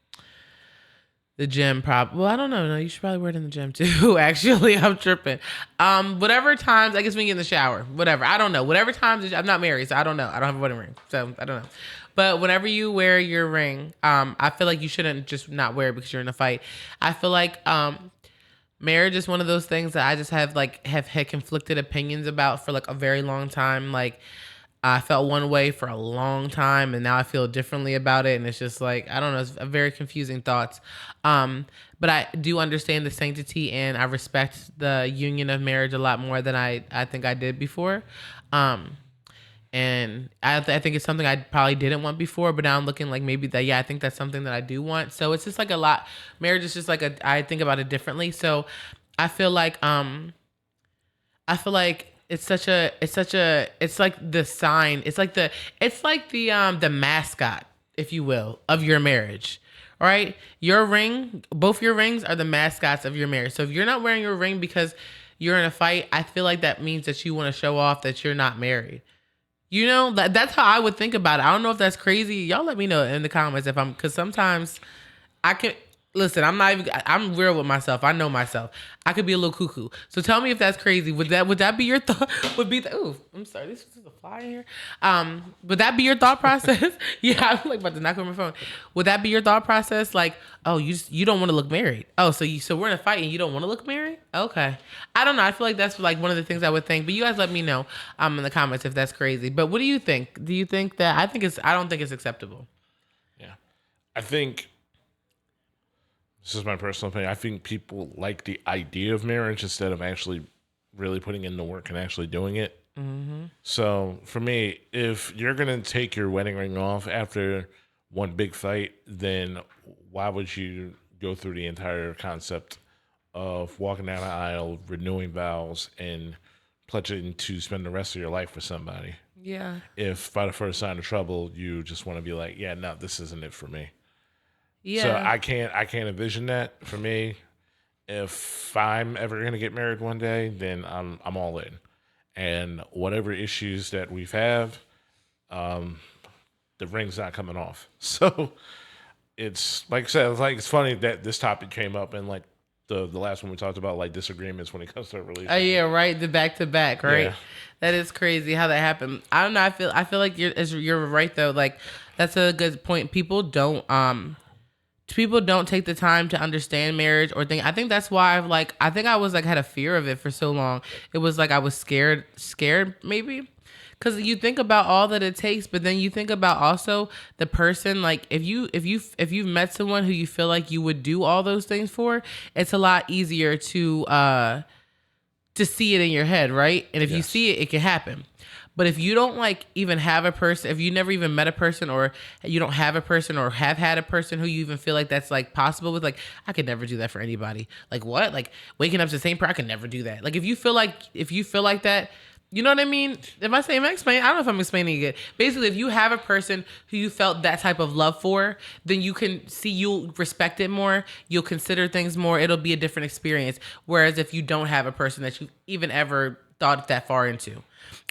gym. Well, I don't know. No, you should probably wear it in the gym too. Actually, I'm tripping. Whatever times, I guess when you get in the shower, whatever. I don't know. Whatever times. I'm not married, so I don't know. I don't have a wedding ring, so I don't know. But whenever you wear your ring, I feel like you shouldn't just not wear it because you're in a fight. I feel like marriage is one of those things that I just have had conflicted opinions about for like a very long time. Like I felt one way for a long time, and now I feel differently about it. And it's just like, I don't know, it's a very confusing thoughts. But I do understand the sanctity, and I respect the union of marriage a lot more than I think I did before. And I think it's something I probably didn't want before, but now I'm looking like maybe that, I think that's something that I do want. So it's just like a lot. Marriage is just like I think about it differently. So I feel like it's like the sign. It's like the mascot, if you will, of your marriage. All right. Your ring, both your rings are the mascots of your marriage. So if you're not wearing your ring because you're in a fight, I feel like that means that you want to show off that you're not married. You know, that's how I would think about it. I don't know if that's crazy. Y'all let me know in the comments because sometimes I can, listen, I'm real with myself. I know myself. I could be a little cuckoo. So tell me if that's crazy. Would that be your thought? Ooh, I'm sorry. This is a fly here. Would that be your thought process? Yeah, I'm like about to knock on my phone. Would that be your thought process? Like, oh, you don't want to look married. Oh, so we're in a fight and you don't want to look married? Okay. I don't know. I feel like that's like one of the things I would think. But you guys let me know in the comments if that's crazy. But what do you think? Do you think that I don't think it's acceptable. Yeah. I think this is my personal opinion. I think people like the idea of marriage instead of actually really putting in the work and actually doing it. Mm-hmm. So for me, if you're going to take your wedding ring off after one big fight, then why would you go through the entire concept of walking down the aisle, renewing vows, and pledging to spend the rest of your life with somebody? Yeah. If by the first sign of trouble, you just want to be like, yeah, no, this isn't it for me. Yeah. So I can't envision that for me. If I'm ever gonna get married one day, then I'm all in, and whatever issues that we've have, the ring's not coming off. So it's like I said, it's funny that this topic came up in like the last one we talked about, like disagreements when it comes to a relationship. Oh yeah, right. The back to back, right? Yeah. That is crazy how that happened. I don't know. I feel like you're right though. Like that's a good point. People don't take the time to understand marriage or think. I think that's why I think I was like had a fear of it for so long. It was like I was scared maybe. Because you think about all that it takes, but then you think about also the person. Like if you've met someone who you feel like you would do all those things for, it's a lot easier to see it in your head, right? And if you see it, it can happen. But if you don't like even have a person, if you never even met a person, or you don't have a person or have had a person who you even feel like that's like possible with, like I could never do that for anybody. Like what? Like waking up to the same prayer, I could never do that. Like if you feel like that. You know what I mean? Am I explaining? I don't know if I'm explaining it. Basically, if you have a person who you felt that type of love for, then you'll respect it more. You'll consider things more. It'll be a different experience. Whereas if you don't have a person that you even ever thought that far into,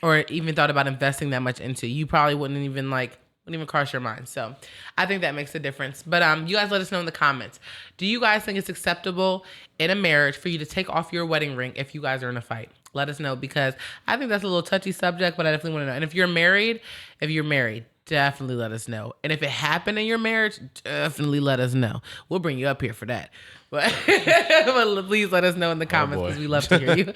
or even thought about investing that much into, you probably wouldn't even like Wouldn't even cross your mind. So I think that makes a difference. But you guys let us know in the comments. Do you guys think it's acceptable in a marriage for you to take off your wedding ring if you guys are in a fight? Let us know, because I think that's a little touchy subject, but I definitely want to know. And if you're married, definitely let us know. And if it happened in your marriage, definitely let us know. We'll bring you up here for that. But, but please let us know in the comments, because we love to hear you.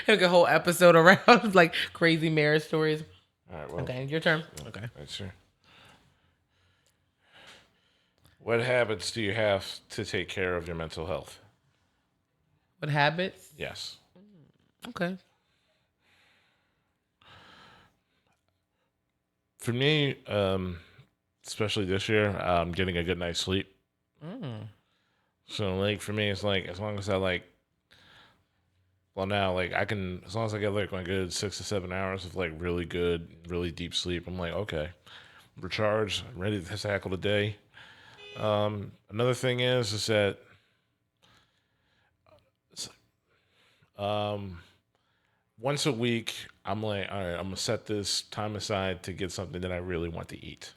Like a whole episode around like crazy marriage stories. All right, well, okay, your turn. Okay. Right, sure. What habits do you have to take care of your mental health? What habits? Yes. Okay. For me, especially this year, I'm getting a good night's sleep. So, like, for me, it's like, as long as I, like, well, now, like, I can, as long as I get, like, my good 6 to 7 hours of, like, really good, really deep sleep, I'm like, okay, recharged, I'm ready to tackle the day. Another thing is that, once a week, I'm like, all right, I'm gonna set this time aside to get something that I really want to eat.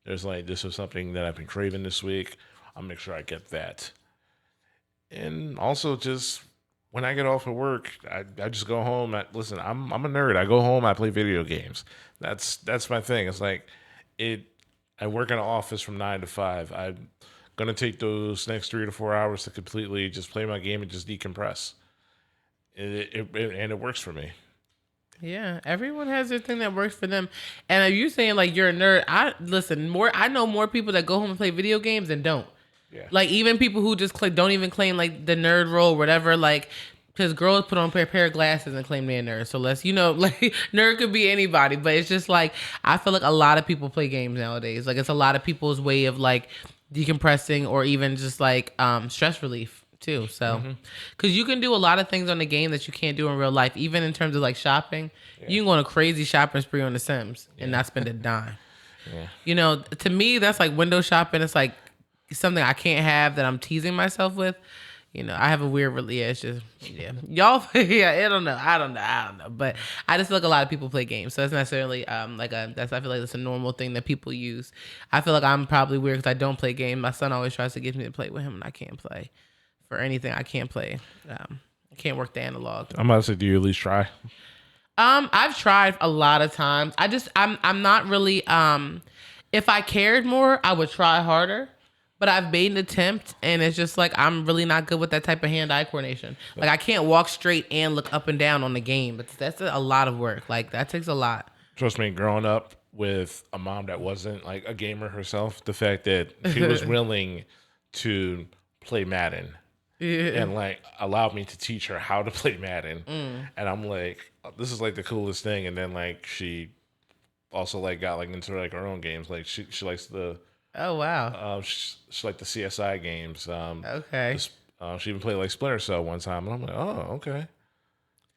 There's like, this is something that I've been craving this week. I'll make sure I get that. And also, just when I get off of work, I just go home. Listen, I'm a nerd. I go home, I play video games. That's my thing. It's like, I work in an office from 9 to 5. I'm gonna take those next 3 to 4 hours to completely just play my game and just decompress. And it works for me. Yeah, everyone has their thing that works for them. And are you saying like you're a nerd? I know more people that go home and play video games than don't. Yeah. Like even people who just don't even claim like the nerd role, or whatever. Like, because girls put on a pair of glasses and claim they're a nerd. So like nerd could be anybody. But it's just like, I feel like a lot of people play games nowadays. Like it's a lot of people's way of like decompressing, or even just like stress relief too. So, because you can do a lot of things on the game that you can't do in real life, even in terms of like shopping. Yeah. You can go on a crazy shopping spree on The Sims and not spend a dime. Yeah. You know, to me, that's like window shopping. It's like something I can't have that I'm teasing myself with. You know, I have a weird, it's just, y'all, I don't know. But I just feel like a lot of people play games. So it's necessarily I feel like that's a normal thing that people use. I feel like I'm probably weird because I don't play games. My son always tries to get me to play with him, and I can't play. For anything, I can't play. I can't work the analog. I'm about to say, do you at least try? I've tried a lot of times. I'm not really. If I cared more, I would try harder. But I've made an attempt, and it's just like I'm really not good with that type of hand-eye coordination. Like I can't walk straight and look up and down on the game. But that's a lot of work. Like that takes a lot. Trust me, growing up with a mom that wasn't like a gamer herself, the fact that she was willing to play Madden. Yeah. And like allowed me to teach her how to play Madden. And I'm like, this is like the coolest thing. And then like she also like got like into like her own games. Like she likes the she liked the CSI games. Okay. She even played like Splinter Cell one time, and I'm like, oh, okay,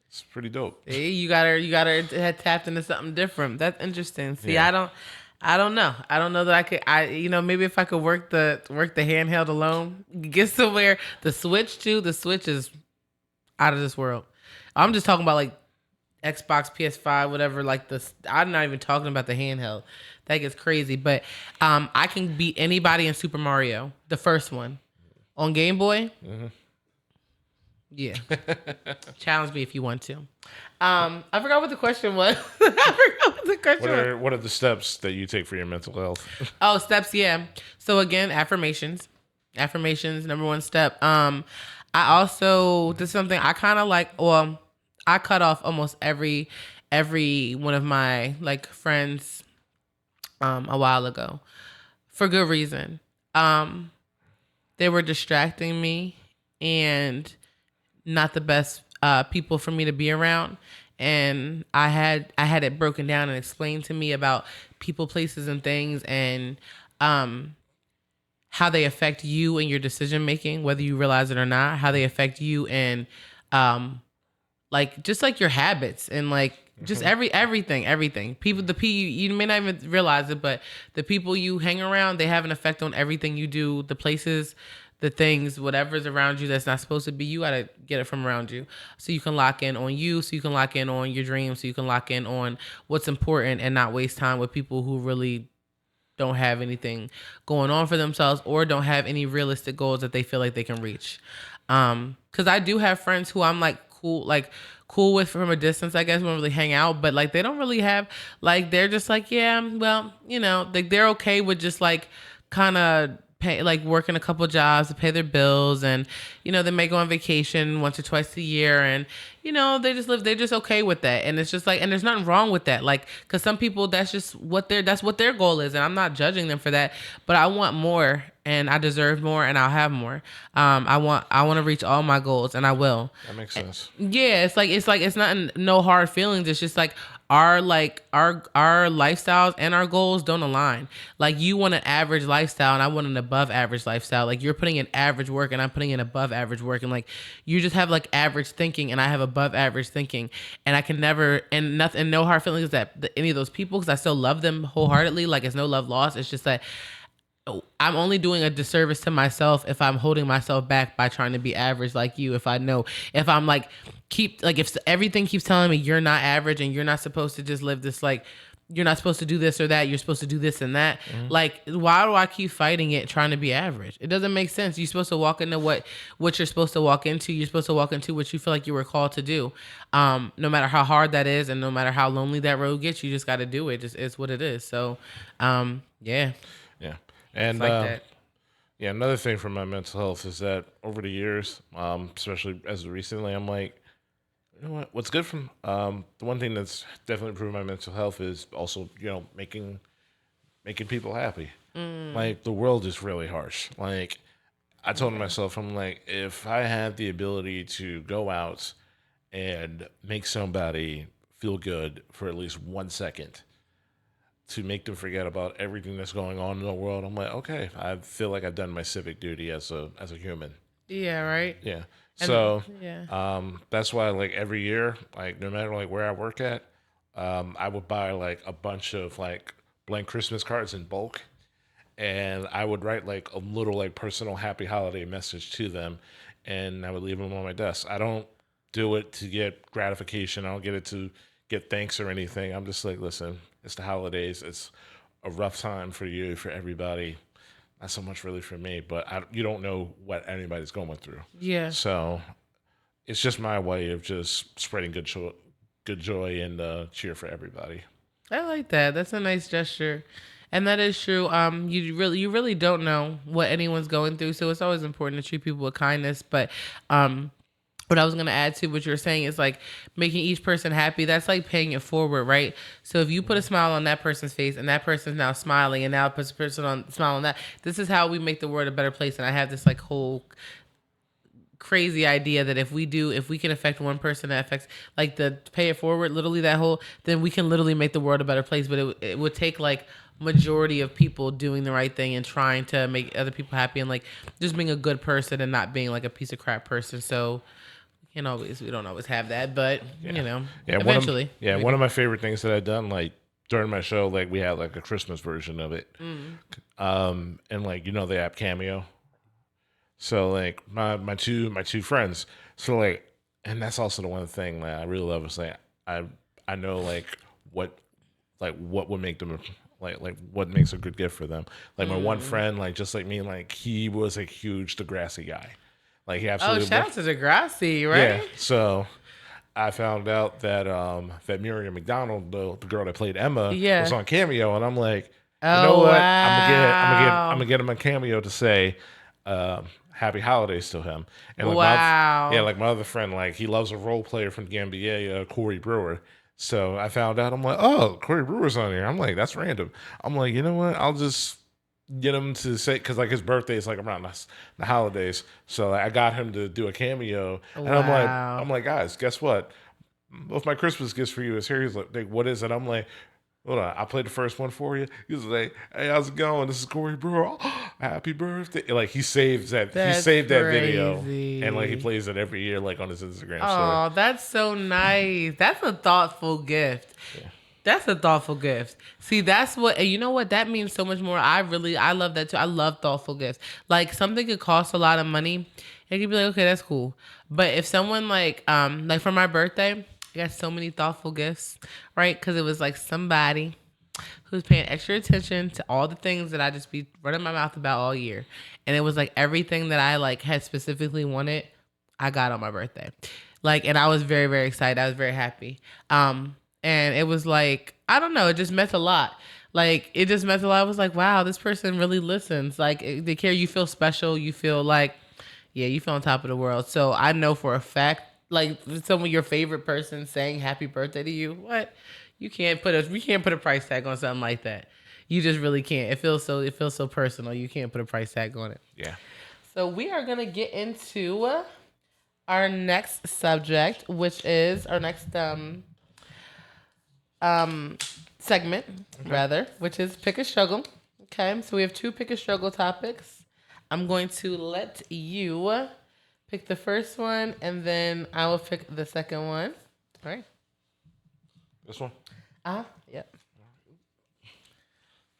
it's pretty dope. See, you got her had tapped into something different. That's interesting. See, yeah. I don't know. I don't know that I could. Maybe if I could work the handheld alone, get somewhere. The Switch is out of this world. I'm just talking about like Xbox, PS5, whatever. Like I'm not even talking about the handheld. That gets crazy. But I can beat anybody in Super Mario, the first one, on Game Boy. Mm-hmm. Yeah. Challenge me if you want to. I forgot what the question was. What are the steps that you take for your mental health? Oh, steps, yeah. So again, affirmations. Affirmations, number one step. I also did something I kind of like. Well, I cut off almost every one of my like friends a while ago for good reason. They were distracting me and not the best people for me to be around. And I had it broken down and explained to me about people, places, and things, and how they affect you and your decision making, whether you realize it or not. How they affect you and just like your habits and like just everything. People, you may not even realize it, but the people you hang around, they have an effect on everything you do. The places, the things, whatever's around you that's not supposed to be, you got to get it from around you. So you can lock in on you, so you can lock in on your dreams, so you can lock in on what's important and not waste time with people who really don't have anything going on for themselves or don't have any realistic goals that they feel like they can reach. Because I do have friends who I'm like cool with from a distance. I guess we don't really hang out, but like they don't really have like they're just like yeah, well, like they're okay with just like kind of pay like working a couple jobs to pay their bills, and they may go on vacation once or twice a year, and they're just okay with that, and it's just like, and there's nothing wrong with that, like because some people that's what their goal is, and I'm not judging them for that, but I want more and I deserve more and I'll have more. I want to reach all my goals and I will. That makes sense. Yeah, it's not no hard feelings. It's just like our lifestyles and our goals don't align. Like you want an average lifestyle and I want an above average lifestyle. Like you're putting in average work and I'm putting in above average work, and like you just have like average thinking and I have above average thinking, and I can never, and nothing, no hard feelings that any of those people, because I still love them wholeheartedly. Like it's no love lost. It's just that I'm only doing a disservice to myself if I'm holding myself back by trying to be average like you. If I'm like, if everything keeps telling me you're not average and you're not supposed to just live this, like, you're not supposed to do this or that, you're supposed to do this and that. Mm-hmm. Like, why do I keep fighting it, trying to be average? It doesn't make sense. You're supposed to walk into what you're supposed to walk into. You're supposed to walk into what you feel like you were called to do. No matter how hard that is and no matter how lonely that road gets, you just got to do it. It's what it is. So, yeah. Yeah. And like that. Yeah, another thing for my mental health is that over the years, especially as recently, I'm like, you know what? What's good from the one thing that's definitely improved my mental health is also making people happy. Like the world is really harsh. Like I told myself, I'm like, if I had the ability to go out and make somebody feel good for at least 1 second, to make them forget about everything that's going on in the world, I'm like, okay, I feel like I've done my civic duty as a human. Yeah, right. Yeah. So that's why like every year, like no matter like where I work at, I would buy like a bunch of like blank Christmas cards in bulk, and I would write like a little like personal happy holiday message to them, and I would leave them on my desk. I don't do it to get gratification. I don't get it to get thanks or anything. I'm just like, listen, it's the holidays. It's a rough time for you, for everybody. Not so much really for me, but you don't know what anybody's going through. Yeah. So it's just my way of just spreading good joy and cheer for everybody. I like that. That's a nice gesture. And that is true. You really don't know what anyone's going through, so it's always important to treat people with kindness. But what I was going to add to what you're saying is like making each person happy. That's like paying it forward, right? So if you put a smile on that person's face and that person's now smiling and now puts a person on smile on that, this is how we make the world a better place. And I have this like whole crazy idea that if we can affect one person, that affects like the pay it forward, literally then we can literally make the world a better place. But it would take like majority of people doing the right thing and trying to make other people happy and like just being a good person and not being like a piece of crap person. So we don't always have that, but eventually. One of my favorite things that I've done, like during my show, like we had like a Christmas version of it. And like the app Cameo. So like my two friends. So like, and that's also the one thing that I really love is like I know like what would make them like what makes a good gift for them. Like my one friend, like just like me, like he was a huge Degrassi guy. Like he absolutely. Oh, shout out to Degrassi, right? Yeah. So I found out that that Miriam McDonald, the girl that played Emma, was on Cameo, and I'm like, you know what? Wow. I'm gonna get him a Cameo to say Happy Holidays to him. And like my other friend, like he loves a role player from the NBA, Corey Brewer. So I found out, I'm like, oh, Corey Brewer's on here. I'm like, that's random. I'm like, you know what? I'll just get him to say, because like his birthday is like around the holidays. So I got him to do a cameo. And I'm like, guys, guess what? Both my Christmas gifts for you is here. He's like, what is it? I'm like, hold on, I played the first one for you. He was like, hey, how's it going? This is Corey Brewer. Oh, happy birthday. Like he saved that video. And like he plays it every year, like on his Instagram story. Oh, that's so nice. That's a thoughtful gift. Yeah. That's a thoughtful gift. See, that's what, and you know what? That means so much more. I love that too. I love thoughtful gifts. Like something could cost a lot of money. It could be like, okay, that's cool. But if someone like for my birthday, I got so many thoughtful gifts, right? Because it was like somebody who's paying extra attention to all the things that I just be running my mouth about all year. And it was like everything that I like had specifically wanted, I got on my birthday. Like, and I was very, very excited. I was very happy. And it was like, I don't know, it just meant a lot. Like, it just meant a lot. I was like, wow, this person really listens. Like, they care. You feel special. You feel like, yeah, you feel on top of the world. So I know for a fact, like, some of your favorite person saying happy birthday to you, what? You can't put a price tag on something like that. You just really can't. It feels so personal. You can't put a price tag on it. Yeah. So we are gonna get into our next subject, which is our next segment, rather, which is pick a struggle. Okay, so we have 2 pick a struggle topics. I'm going to let you pick the first one, and then I will pick the second one. All right. This one? Yep.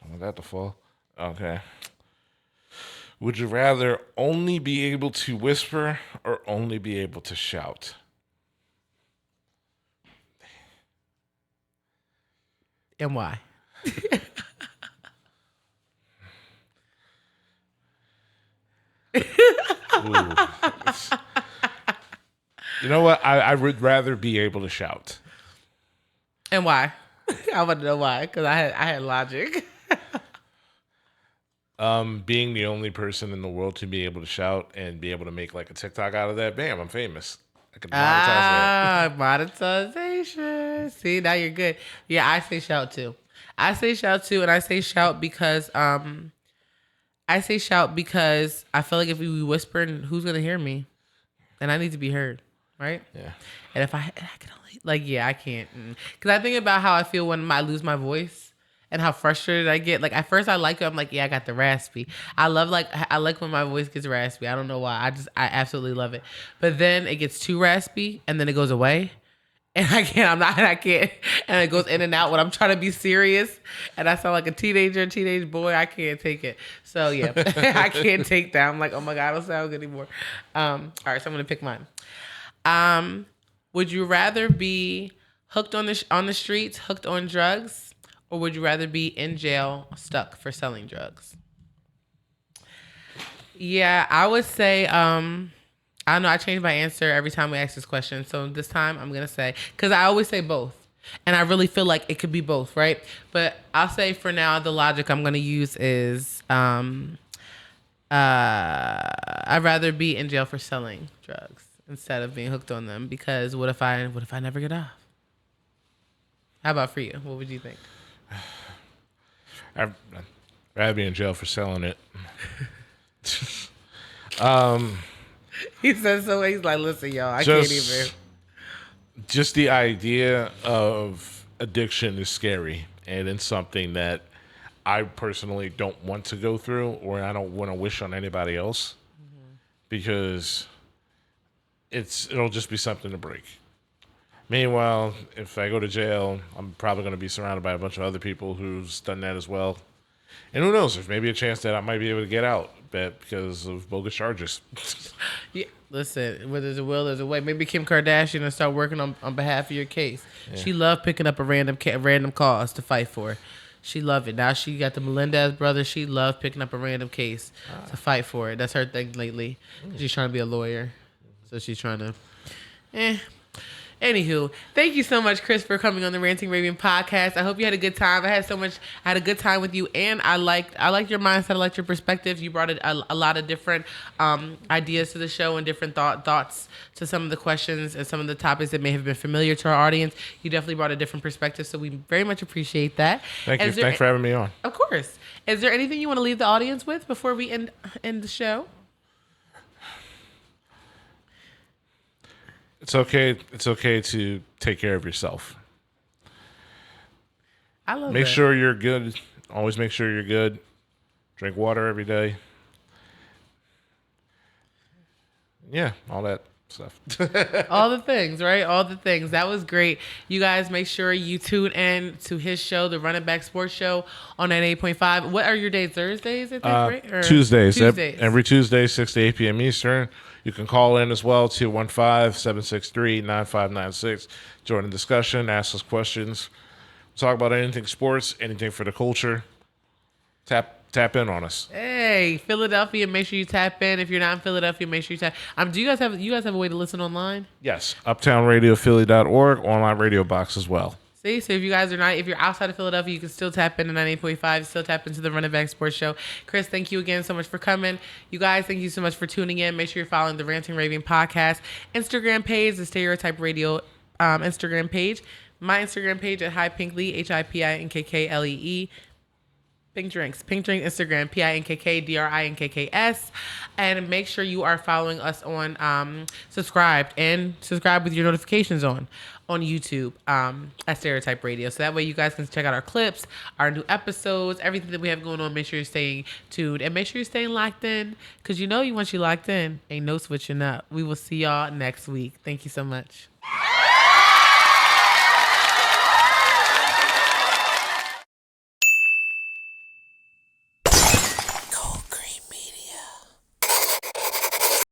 I want that to fall. Okay. Would you rather only be able to whisper or only be able to shout? And why? You know what? I would rather be able to shout. And why? I want to know why, because I had logic. Being the only person in the world to be able to shout and be able to make like a TikTok out of that, bam, I'm famous. I could monetize that. Monetization. See, now you're good. Yeah, I say shout too. And I say shout because I feel like if we whisper, who's gonna hear me? And I need to be heard, right? Yeah. And if I can only, like, yeah, I can't. Because I think about how I feel when I lose my voice and how frustrated I get. Like, at first I like it. I'm like, yeah, I got the raspy. I like when my voice gets raspy. I don't know why. I absolutely love it. But then it gets too raspy and then it goes away. And I can't. And it goes in and out when I'm trying to be serious. And I sound like a teenage boy. I can't take it. So, yeah, I can't take that. I'm like, oh, my God, I don't sound good anymore. All right, so I'm going to pick mine. Would you rather be hooked on the streets, hooked on drugs, or would you rather be in jail, stuck for selling drugs? Yeah, I would say, I don't know, I change my answer every time we ask this question. So this time I'm going to say, because I always say both. And I really feel like it could be both, right? But I'll say for now, the logic I'm going to use is I'd rather be in jail for selling drugs instead of being hooked on them, because what if I never get off? How about for you? What would you think? I'd rather be in jail for selling it. He says so. He's like, listen, y'all, I can't even. Just the idea of addiction is scary, and it's something that I personally don't want to go through, or I don't want to wish on anybody else, because it'll just be something to break. Meanwhile, if I go to jail, I'm probably going to be surrounded by a bunch of other people who's done that as well. And who knows, there's maybe a chance that I might be able to get out because of bogus charges. Yeah, listen, where there's a will, there's a way. Maybe Kim Kardashian will start working on behalf of your case. Yeah. She loved picking up a random cause to fight for. She loved it. Now she got the Melendez brothers. She loved picking up a random case to fight for it. That's her thing lately. She's trying to be a lawyer. So she's trying to... Anywho, thank you so much, Chris, for coming on the Ranting Raving Podcast. I hope you had a good time. I had a good time with you, and I liked your mindset. I liked your perspectives. You brought a lot of different ideas to the show and different thoughts to some of the questions and some of the topics that may have been familiar to our audience. You definitely brought a different perspective, so we very much appreciate that. Thank you. Thanks for having me on. Of course. Is there anything you want to leave the audience with before we end the show? It's okay. It's okay to take care of yourself. I love that. Make sure you're good. Always make sure you're good. Drink water every day. Yeah, all that stuff. All the things, right? All the things. That was great. You guys make sure you tune in to his show, the Running Back Sports Show on 98.5. What are your days? Thursdays, I think, right? Or Tuesdays. Every Tuesday, 6 to 8 p.m. Eastern. You can call in as well, 215-763-9596. Join the discussion, ask us questions. talk about anything sports, anything for the culture. Tap in on us. Hey, Philadelphia, make sure you tap in. If you're not in Philadelphia, make sure you tap. Do you guys have a way to listen online? Yes, uptownradiophilly.org, online radio box as well. See, so if you're outside of Philadelphia, you can still tap into 98.5, still tap into the Running Back Sports Show. Chris, thank you again so much for coming. You guys, thank you so much for tuning in. Make sure you're following the Ranting Raving Podcast Instagram page, the Stereotype Radio Instagram page. My Instagram page at Hi Pinklee, HIPINKKLEE. Pink Drink Instagram, PINKKDRINKKS. And make sure you are following us on subscribe with your notifications on YouTube at Stereotype Radio. So that way you guys can check out our clips, our new episodes, everything that we have going on. Make sure you're staying tuned and make sure you're staying locked in, because once you're locked in, ain't no switching up. We will see y'all next week. Thank you so much.